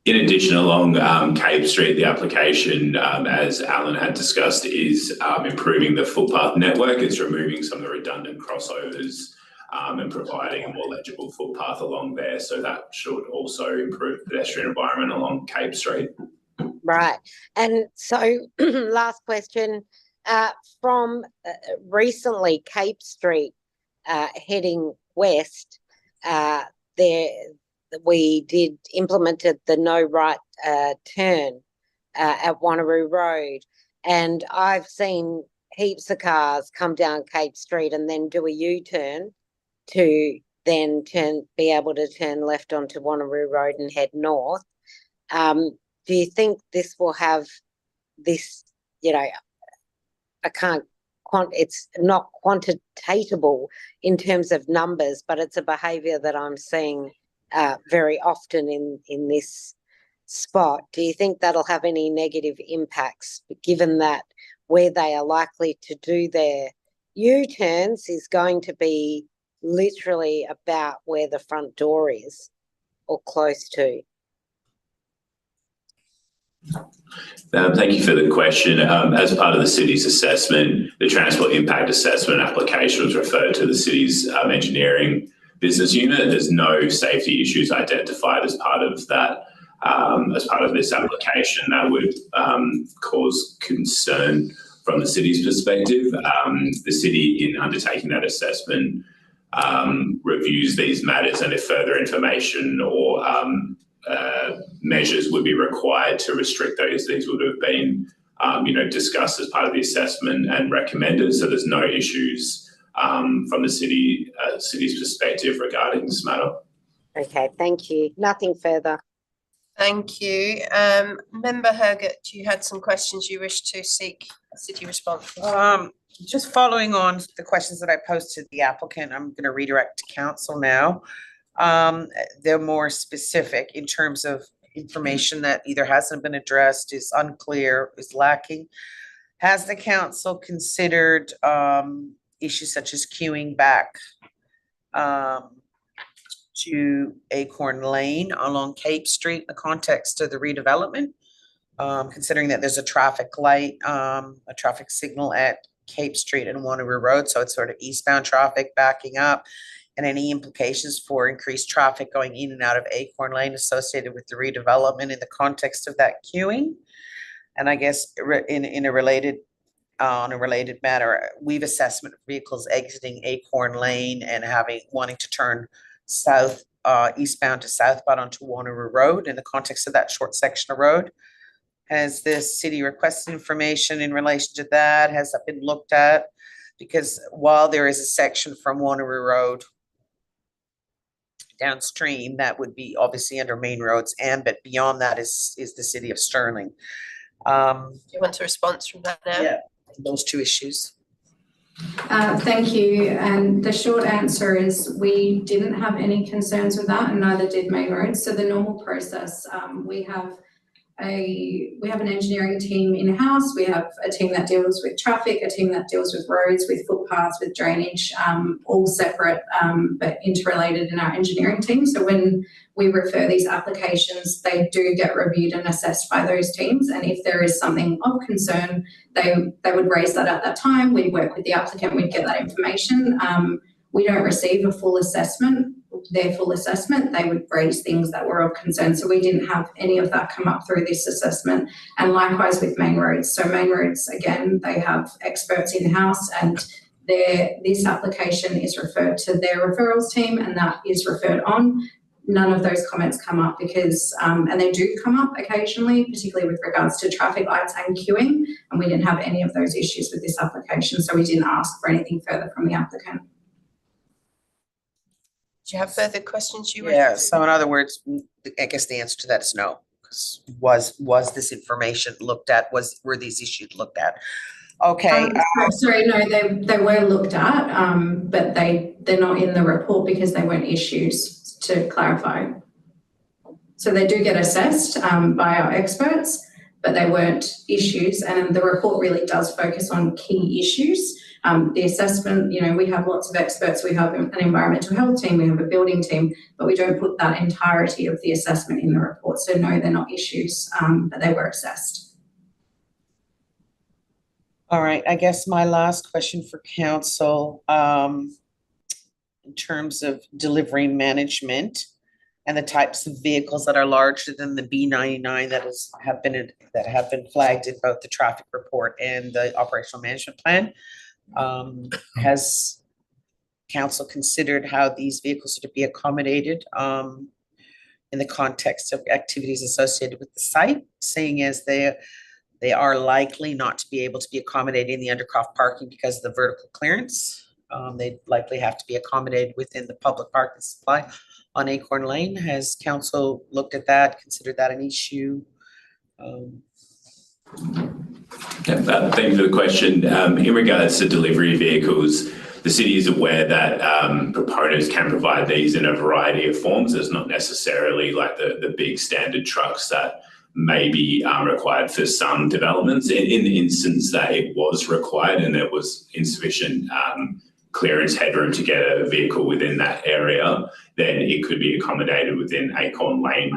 In addition, along Cape Street, the application, as Alan had discussed, is improving the footpath network. It's removing some of the redundant crossovers and providing a more legible footpath along there. So that should also improve the pedestrian environment along Cape Street. Right. And so last question, from recently Cape Street heading west, we implemented the no right turn at Wanneroo Road, and I've seen heaps of cars come down Cape Street and then do a U-turn to then be able to turn left onto Wanneroo Road and head north. Do you think this will have this, it's not quantitatable in terms of numbers, but it's a behaviour that I'm seeing very often in this spot. Do you think that'll have any negative impacts, given that where they are likely to do their U-turns is going to be literally about where the front door is or close to? Thank you for the question. As part of the city's assessment, the transport impact assessment application was referred to the city's engineering business unit. There's no safety issues identified as part of that, as part of this application that would cause concern from the city's perspective. The city, in undertaking that assessment, reviews these matters, and if further information or measures would be required to restrict those, these would have been discussed as part of the assessment and recommended. So there's no issues from the city's perspective regarding this matter. Okay, thank you. Nothing further. Thank you. Member Hergert, you had some questions you wish to seek a city response. Just following on the questions that I posed to the applicant, I'm going to redirect to council now. They're more specific in terms of information that either hasn't been addressed, is unclear, is lacking. Has the council considered issues such as queuing back to Acorn Lane along Cape Street in the context of the redevelopment, considering that there's a traffic light, a traffic signal at Cape Street and Wanneroo Road, so it's sort of eastbound traffic backing up, and any implications for increased traffic going in and out of Acorn Lane associated with the redevelopment in the context of that queuing. And I guess in a related on a related matter, we've assessment of vehicles exiting Acorn Lane and wanting to turn south, eastbound to southbound onto Wanneroo Road in the context of that short section of road. Has the city requested information in relation to that? Has that been looked at? Because while there is a section from Wanneroo Road downstream, that would be obviously under main roads, but beyond that is the city of Stirling. Do you want a response from that now? Yeah, those two issues. Thank you. And the short answer is we didn't have any concerns with that, and neither did Main Road. So the normal process, we have an engineering team in-house. We have a team that deals with traffic, a team that deals with roads, with footpaths, with drainage, all separate but interrelated in our engineering team. So when we refer these applications, they do get reviewed and assessed by those teams. And if there is something of concern, they would raise that at that time. We'd work with the applicant, we'd get that information. We don't receive a full assessment, their full assessment. They would raise things that were of concern. So we didn't have any of that come up through this assessment. And likewise with Main Roads. So Main Roads, again, they have experts in-house, and this application is referred to their referrals team, and that is referred on. None of those comments come up because, and they do come up occasionally, particularly with regards to traffic lights and queuing, and we didn't have any of those issues with this application. So we didn't ask for anything further from the applicant. Do you have further questions you wish? Yeah, so in other words, I guess the answer to that is no. Was this information looked at? Were these issues looked at? Okay, Sorry, no, they were looked at, but they're not in the report because they weren't issues, to clarify. So they do get assessed by our experts, but they weren't issues, and the report really does focus on key issues. The assessment, you know, we have lots of experts. We have an environmental health team, we have a building team, but we don't put that entirety of the assessment in the report. So no, they're not issues, but they were assessed. all right, I guess my last question for council, in terms of delivery management and the types of vehicles that are larger than the B99 that have been flagged in both the traffic report and the operational management plan. Has council considered how these vehicles are to be accommodated in the context of activities associated with the site, seeing as they are likely not to be able to be accommodated in the undercroft parking because of the vertical clearance. They'd likely have to be accommodated within the public parking supply on Acorn Lane. Has council looked at that, considered that an issue? Thank you for the question. In regards to delivery vehicles, the city is aware that proponents can provide these in a variety of forms. It's not necessarily like the big standard trucks that may be required for some developments. In the instance that it was required and there was insufficient clearance headroom to get a vehicle within that area, then it could be accommodated within Acorn Lane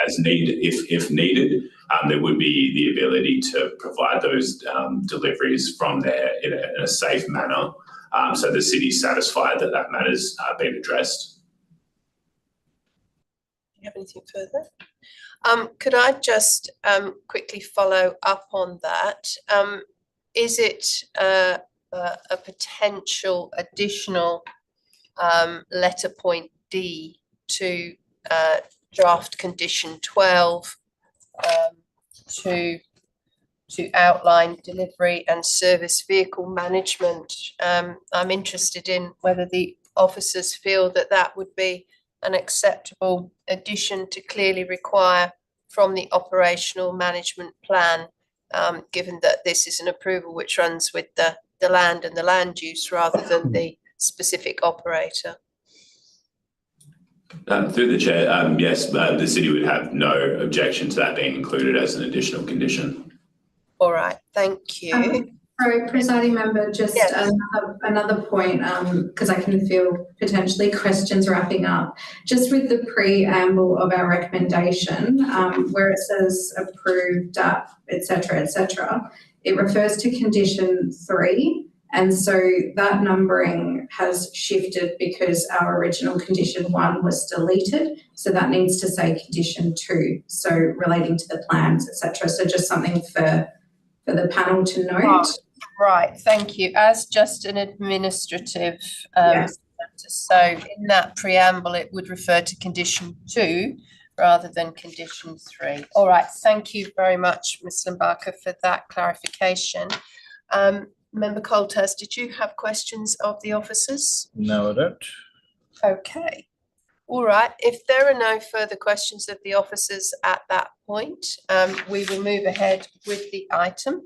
as needed. If needed, there would be the ability to provide those deliveries from there in a safe manner. So the city's satisfied that that matter's been addressed. Do you have anything further? Could I just quickly follow up on that? Is it a potential additional letter point D to draft condition 12 to outline delivery and service vehicle management? I'm interested in whether the officers feel that that would be an acceptable addition to clearly require from the operational management plan, given that this is an approval which runs with the land and the land use rather than the specific operator. Through the chair, yes, the city would have no objection to that being included as an additional condition. All right, thank you. Sorry, presiding member, just yes. another point, because I can feel potentially questions wrapping up. Just with the preamble of our recommendation, where it says approved, et cetera, it refers to condition 3. And so that numbering has shifted because our original condition 1 was deleted. So that needs to say condition 2. So relating to the plans, et cetera. So just something for the panel to note. Oh, right, thank you. As just an administrative, so in that preamble, it would refer to condition 2 rather than condition 3. All right, thank you very much, Ms. Limbarker, for that clarification. Member Colthurst, did you have questions of the officers? No, I don't. Okay. All right. If there are no further questions of the officers at that point, we will move ahead with the item.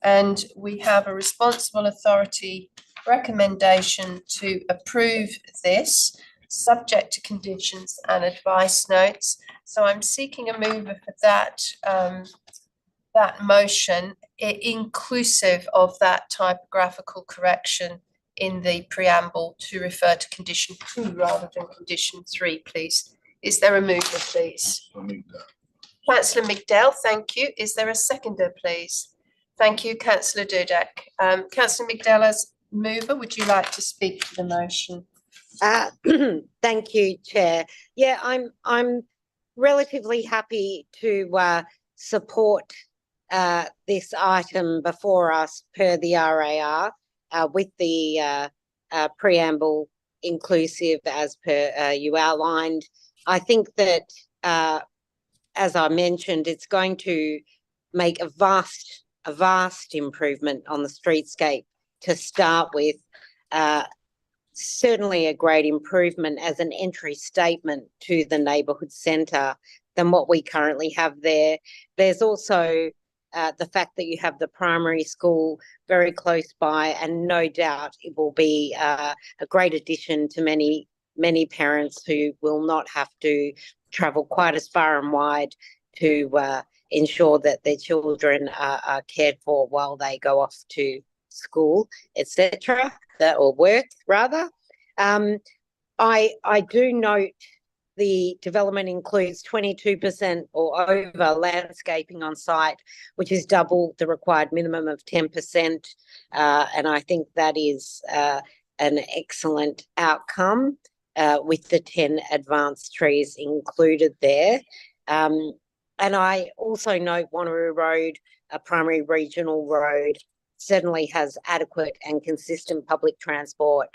And we have a responsible authority recommendation to approve this, subject to conditions and advice notes. So I'm seeking a mover for that that motion, inclusive of that typographical correction in the preamble to refer to condition 2 rather than condition 3, please. Is there a mover, please? Councillor McDowell, thank you. Is there a seconder, please? Thank you, Councillor Dudek. Councillor McDowell, as mover, would you like to speak to the motion? Thank you, Chair. Yeah, I'm relatively happy to support this item before us per the RAR with the preamble inclusive as per you outlined. I think that, as I mentioned, it's going to make a vast improvement on the streetscape to start with. Certainly a great improvement as an entry statement to the neighbourhood centre than what we currently have there. There's also the fact that you have the primary school very close by, and no doubt it will be a great addition to many parents who will not have to travel quite as far and wide to ensure that their children are cared for while they go off to school, etc., or work rather. I do note the development includes 22% or over landscaping on site, which is double the required minimum of 10%. And I think that is an excellent outcome with the 10 advanced trees included there. And I also note Wanneroo Road, a primary regional road, certainly has adequate and consistent public transport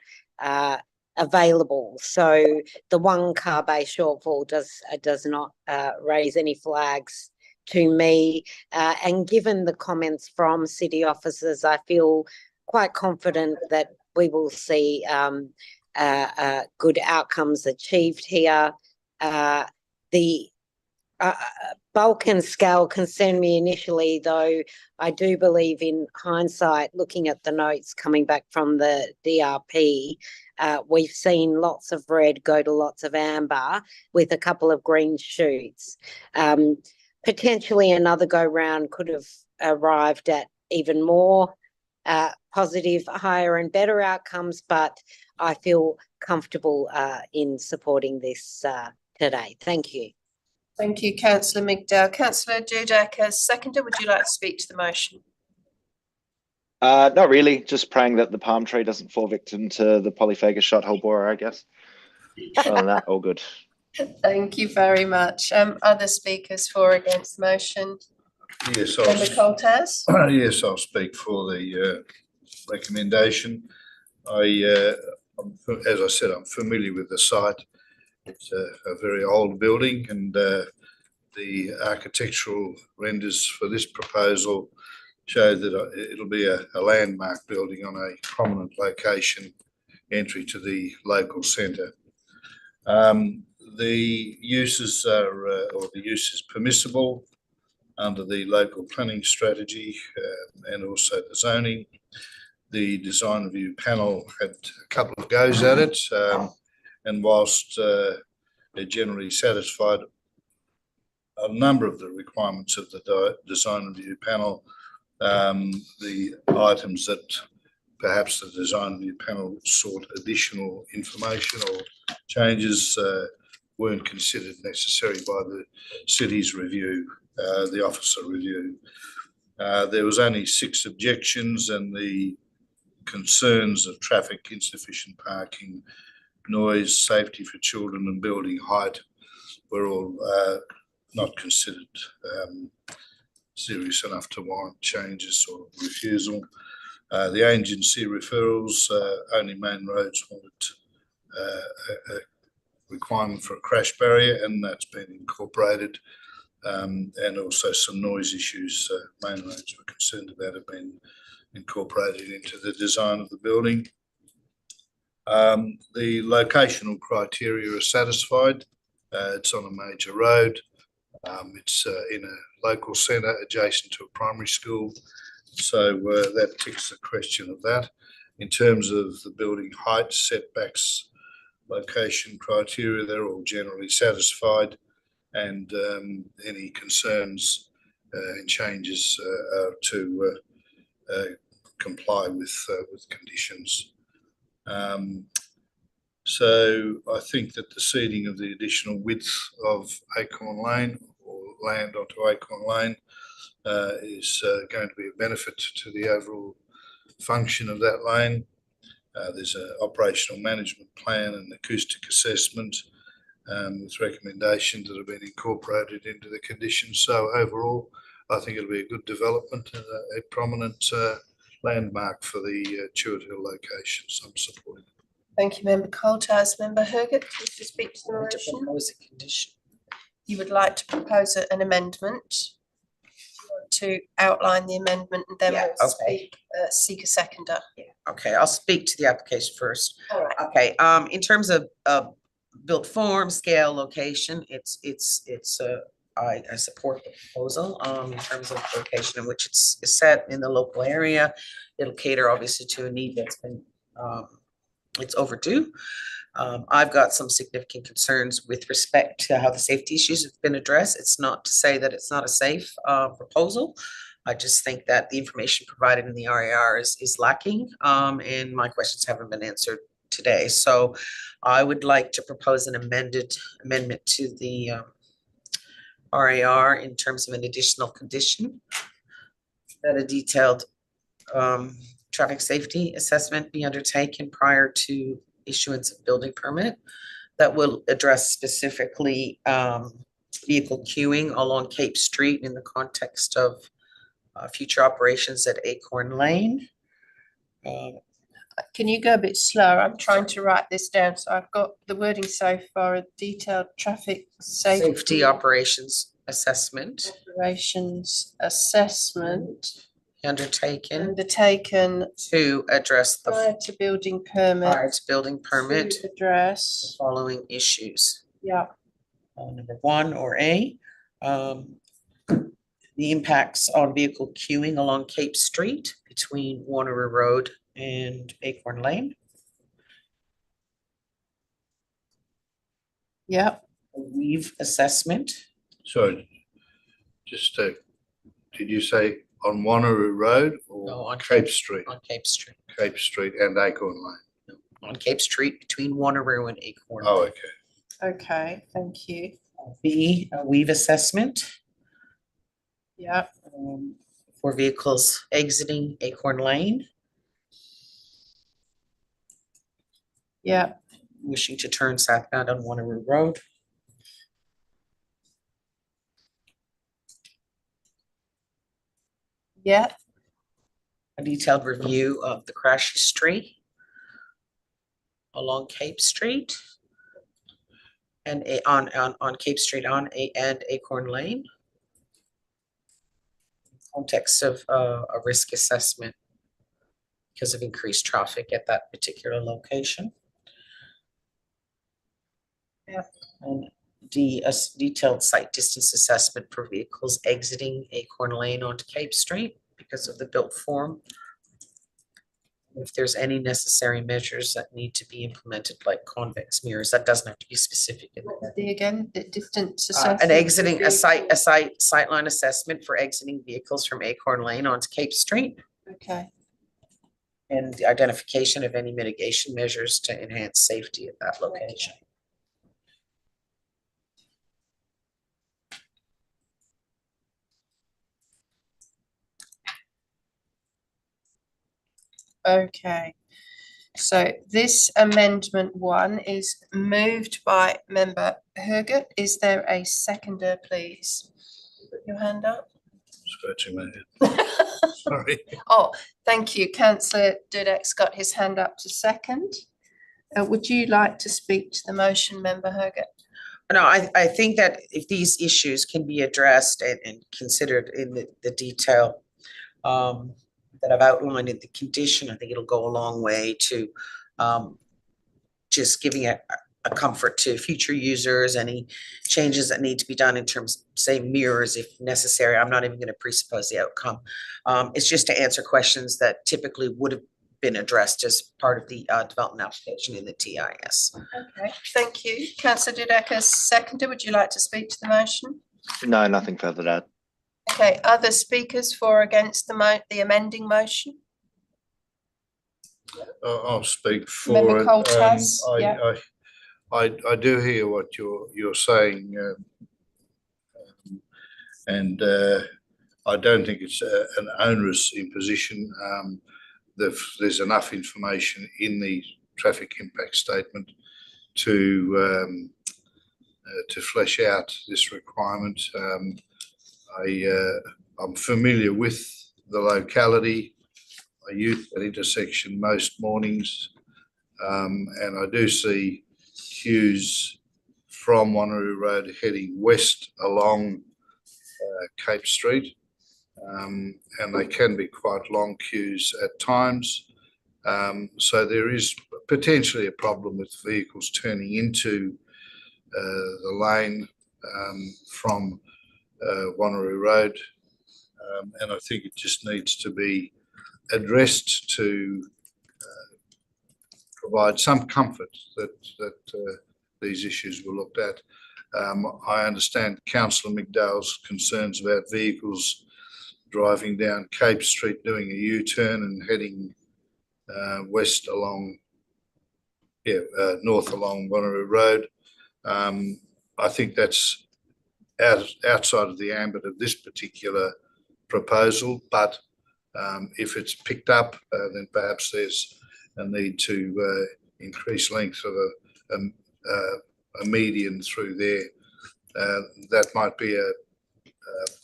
available. So the one car bay shortfall does not raise any flags to me. And given the comments from city officers, I feel quite confident that we will see good outcomes achieved here. The bulk and scale concerned me initially, though I do believe in hindsight, looking at the notes coming back from the DRP, we've seen lots of red go to lots of amber with a couple of green shoots. Potentially another go round could have arrived at even more positive, higher and better outcomes, but I feel comfortable in supporting this today. Thank you. Thank you, Councillor Migdal. Councillor Dudek, as seconder, would you like to speak to the motion? Not really, just praying that the palm tree doesn't fall victim to the polyphagous shot-hole borer, I guess. Other than that, all good. Thank you very much. Other speakers for or against the motion? Yes, Member Coltaz? Yes, I'll speak for the recommendation. As I said, I'm familiar with the site. It's a very old building, and the architectural renders for this proposal show that it'll be a landmark building on a prominent location, entry to the local centre. The uses are, or the use is permissible under the local planning strategy and also the zoning. The design review panel had a couple of goes at it, and whilst it generally satisfied a number of the requirements of the design review panel, the items that perhaps the design review panel sought additional information or changes weren't considered necessary by the city's review, the officer review. There was only 6 objections, and the concerns of traffic, insufficient parking, noise, safety for children and building height were all not considered serious enough to warrant changes or refusal. The agency referrals, only main roads wanted a requirement for a crash barrier, and that's been incorporated. And also some noise issues main roads were concerned about have been incorporated into the design of the building. The locational criteria are satisfied. It's on a major road. It's in a local centre adjacent to a primary school. So that ticks the question of that. In terms of the building height, setbacks, location criteria, they're all generally satisfied, and any concerns and changes are to comply with conditions. So I think that the seeding of the additional width of Acorn Lane or land onto Acorn Lane is going to be a benefit to the overall function of that lane. There's an operational management plan and acoustic assessment with recommendations that have been incorporated into the conditions. So overall, I think it'll be a good development and a prominent landmark for the Chewett Hill location. So I'm supporting it. Thank you, Member Coltaz. Member Hergot, please to speak to the motion. Propose a condition. You would like to propose an amendment. You want to outline the amendment, and then Yeah, we'll okay. seek a seconder. Yeah, okay, I'll speak to the application first. All right. Okay, in terms of built form, scale, location, it's I support the proposal in terms of the location in which it's set in the local area. It'll cater obviously to a need that's been it's overdue. I've got some significant concerns with respect to how the safety issues have been addressed. It's not to say that it's not a safe proposal. I just think that the information provided in the RAR is lacking, and my questions haven't been answered today. So I would like to propose an amendment to the RAR in terms of an additional condition that a detailed traffic safety assessment be undertaken prior to issuance of building permit that will address specifically vehicle queuing along Cape Street in the context of future operations at Acorn Lane. Can you go a bit slower? I'm trying to write this down. So I've got the wording so far, a detailed traffic Safety operations assessment undertaken to address the prior to building permit to address the following issues. Yeah. Number 1 or A, the impacts on vehicle queuing along Cape Street between Wanneroo Road and Acorn Lane. Yeah. A weave assessment. So just did you say on Wanneroo Road or No, on Cape Street? On Cape Street. Cape Street and Acorn Lane. On Cape Street between Wanneroo and Acorn. Oh, Lane. okay. Okay, thank you. B, a weave assessment. Yeah. For vehicles exiting Acorn Lane. Yeah. Wishing to turn southbound on Wanneroo Road. Yeah. A detailed review of the crash history along Cape Street and on Cape Street and Acorn Lane. Context of a risk assessment because of increased traffic at that particular location. Yeah. And D, a detailed site distance assessment for vehicles exiting Acorn Lane onto Cape Street because of the built form. If there's any necessary measures that need to be implemented, like convex mirrors, that doesn't have to be specific. The distance An exiting a sightline assessment for exiting vehicles from Acorn Lane onto Cape Street. Okay. And the identification of any mitigation measures to enhance safety at that location. Okay, so this amendment 1 is moved by member Herget. Is there a seconder, please? Put your hand up. Scratching my head. Sorry. Oh, thank you. Councillor Dudek's got his hand up to second. Would you like to speak to the motion, member Herget? No, I think that if these issues can be addressed and considered in the detail that I've outlined in the condition, I think it'll go a long way to just giving a comfort to future users, any changes that need to be done in terms of, say, mirrors if necessary. I'm not even going to presuppose the outcome. It's just to answer questions that typically would have been addressed as part of the development application in the TIS. Okay, thank you. Councillor Dudek as seconder. Would you like to speak to the motion? No, nothing further to add. Okay, other speakers for or against the amending motion? I'll speak for Member it. Coltas, yeah. I do hear what you're saying, and I don't think it's an onerous imposition. There's enough information in the traffic impact statement to flesh out this requirement. I'm familiar with the locality. I use that intersection most mornings, and I do see queues from Wanneroo Road heading west along Cape Street, and they can be quite long queues at times. So there is potentially a problem with vehicles turning into the lane from Wanneroo Road. And I think it just needs to be addressed to provide some comfort that these issues were looked at. I understand Councillor McDowell's concerns about vehicles driving down Cape Street, doing a U-turn and heading west along, north along Wanneroo Road. I think that's outside of the ambit of this particular proposal, but if it's picked up, then perhaps there's a need to increase length of a median through there. That might be a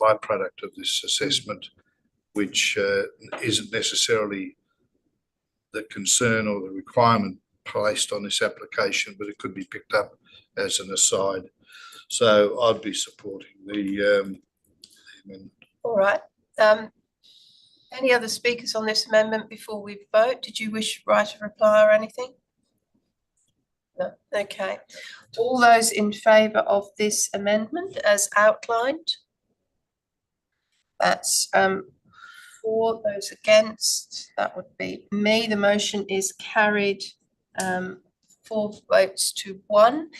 byproduct of this assessment, which isn't necessarily the concern or the requirement placed on this application, but it could be picked up as an aside. So I'd be supporting the amendment. All right. Any other speakers on this amendment before we vote? Did you wish to write a reply or anything? No. Okay. All those in favour of this amendment as outlined? That's 4. Those against, that would be me. The motion is carried 4 votes to 1.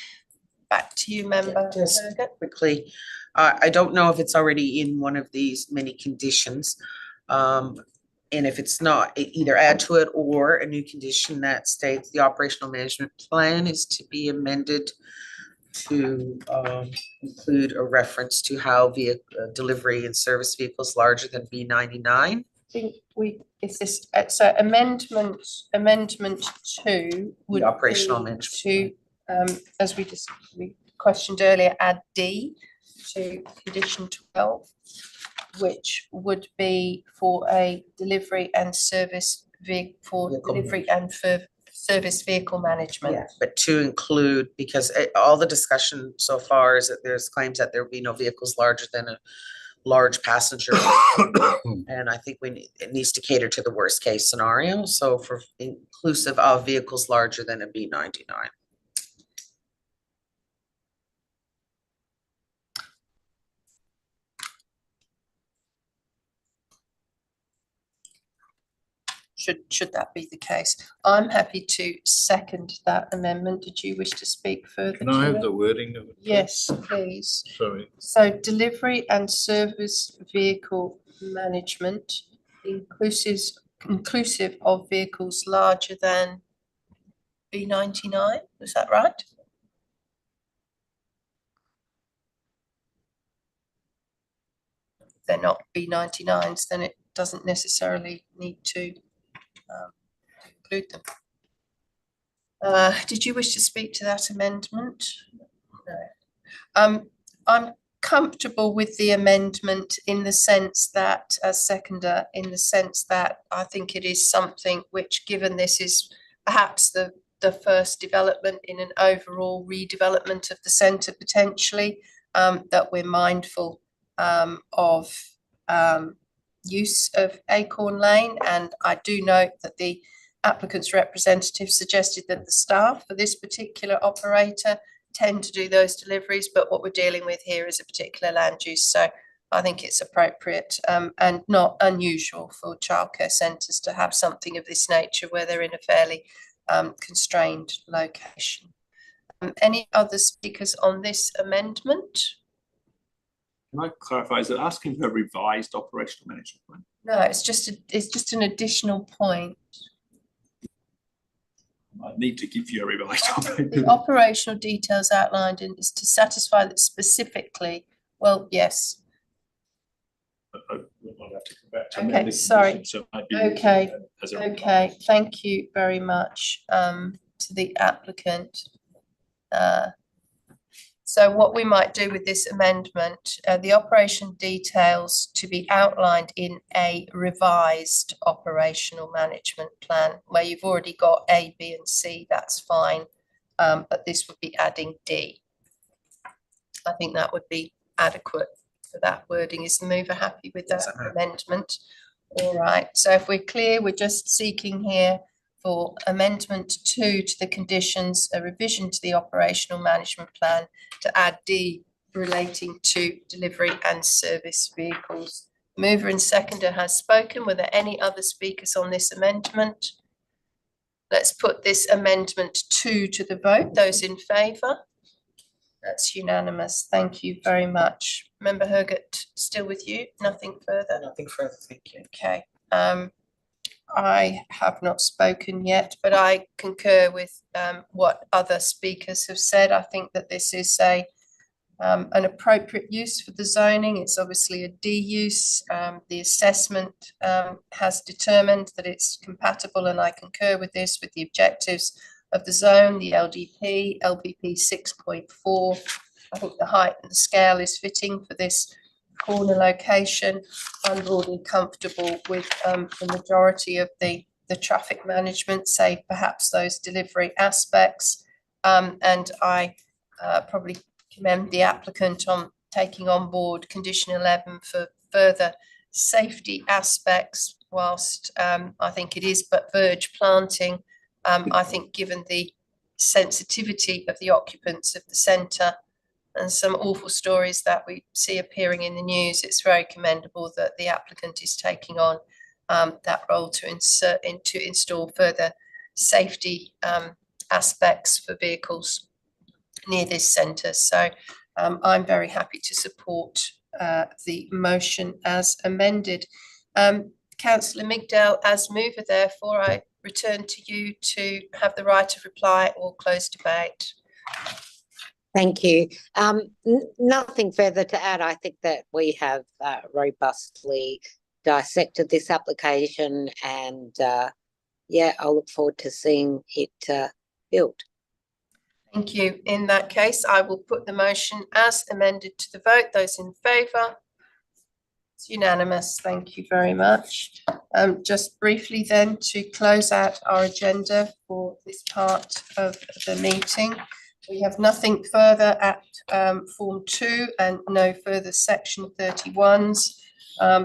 Back to you, member. Just quickly, I don't know if it's already in one of these many conditions. And if it's not, either add to it or a new condition that states the operational management plan is to be amended to include a reference to how delivery and service vehicles larger than B99. I think is this so amendment 2 would The operational be management to as we questioned earlier, add D to condition 12, which would be for a delivery and service vehicle service vehicle management. Yeah, but to include, because all the discussion so far is that there's claims that there will be no vehicles larger than a large passenger. And I think it needs to cater to the worst case scenario. So for inclusive of vehicles larger than a B99. Should that be the case? I'm happy to second that amendment. Did you wish to speak further? Can I have the wording of it? Yes, please. Sorry. So delivery and service vehicle management inclusive of vehicles larger than B99, is that right? If they're not B99s, then it doesn't necessarily need to include them. Did you wish to speak to that amendment? No. I'm comfortable with the amendment in the sense that, as seconder, in the sense that I think it is something which, given this is perhaps the first development in an overall redevelopment of the centre potentially, that we're mindful of use of Acorn Lane. And I do note that the applicant's representative suggested that the staff for this particular operator tend to do those deliveries, but what we're dealing with here is a particular land use. So I think it's appropriate and not unusual for childcare centres to have something of this nature where they're in a fairly constrained location. Any other speakers on this amendment? Can I clarify, is it asking for a revised operational management plan? No, it's just an additional point. I need to give you a revised The operational details outlined in is to satisfy that specifically, well, yes. I'll have to come back to Okay, sorry. So it might be Okay, as a okay, thank you very much to the applicant. So what we might do with this amendment, the operation details to be outlined in a revised operational management plan, where you've already got A, B and C, that's fine. But this would be adding D. I think that would be adequate for that wording. Is the mover happy with that amendment? All right, so if we're clear, we're just seeking here for amendment 2 to the conditions, a revision to the operational management plan to add D relating to delivery and service vehicles. Mover and seconder has spoken. Were there any other speakers on this amendment? Let's put this amendment 2 to the vote. Those in favour? That's unanimous. Thank you very much. Member Hergott, still with you? Nothing further? Nothing further, thank you. Okay. I have not spoken yet, but I concur with what other speakers have said. I think that this is an appropriate use for the zoning. It's obviously a D use. The assessment has determined that it's compatible, and I concur with this, with the objectives of the zone, the LDP, LBP 6.4. I think the height and the scale is fitting for this corner location. I'm broadly comfortable with the majority of the traffic management, say perhaps those delivery aspects. And I probably commend the applicant on taking on board condition 11 for further safety aspects, whilst I think it is but verge planting. I think given the sensitivity of the occupants of the centre and some awful stories that we see appearing in the news, it's very commendable that the applicant is taking on that role to install further safety aspects for vehicles near this centre. So I'm very happy to support the motion as amended. Councillor Migdale, as mover, therefore, I return to you to have the right of reply or close debate. Thank you. Nothing further to add. I think that we have robustly dissected this application, and yeah, I'll look forward to seeing it built. Thank you. In that case, I will put the motion as amended to the vote. Those in favour? It's unanimous. Thank you very much. Just briefly then, to close out our agenda for this part of the meeting, we have nothing further at Form 2 and no further Section 31s.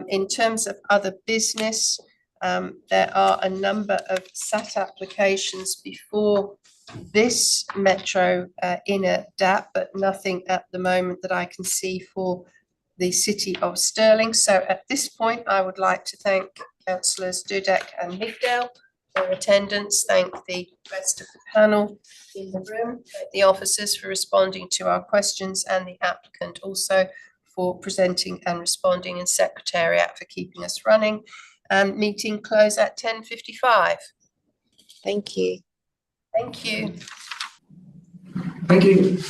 In terms of other business, there are a number of SAT applications before this Metro Inner DAP, but nothing at the moment that I can see for the City of Stirling. So at this point, I would like to thank Councillors Dudek and Migdale for attendance, thank the rest of the panel in the room, thank the officers for responding to our questions, and the applicant also for presenting and responding, and Secretariat for keeping us running. And meeting close at 10:55. Thank you. Thank you. Thank you.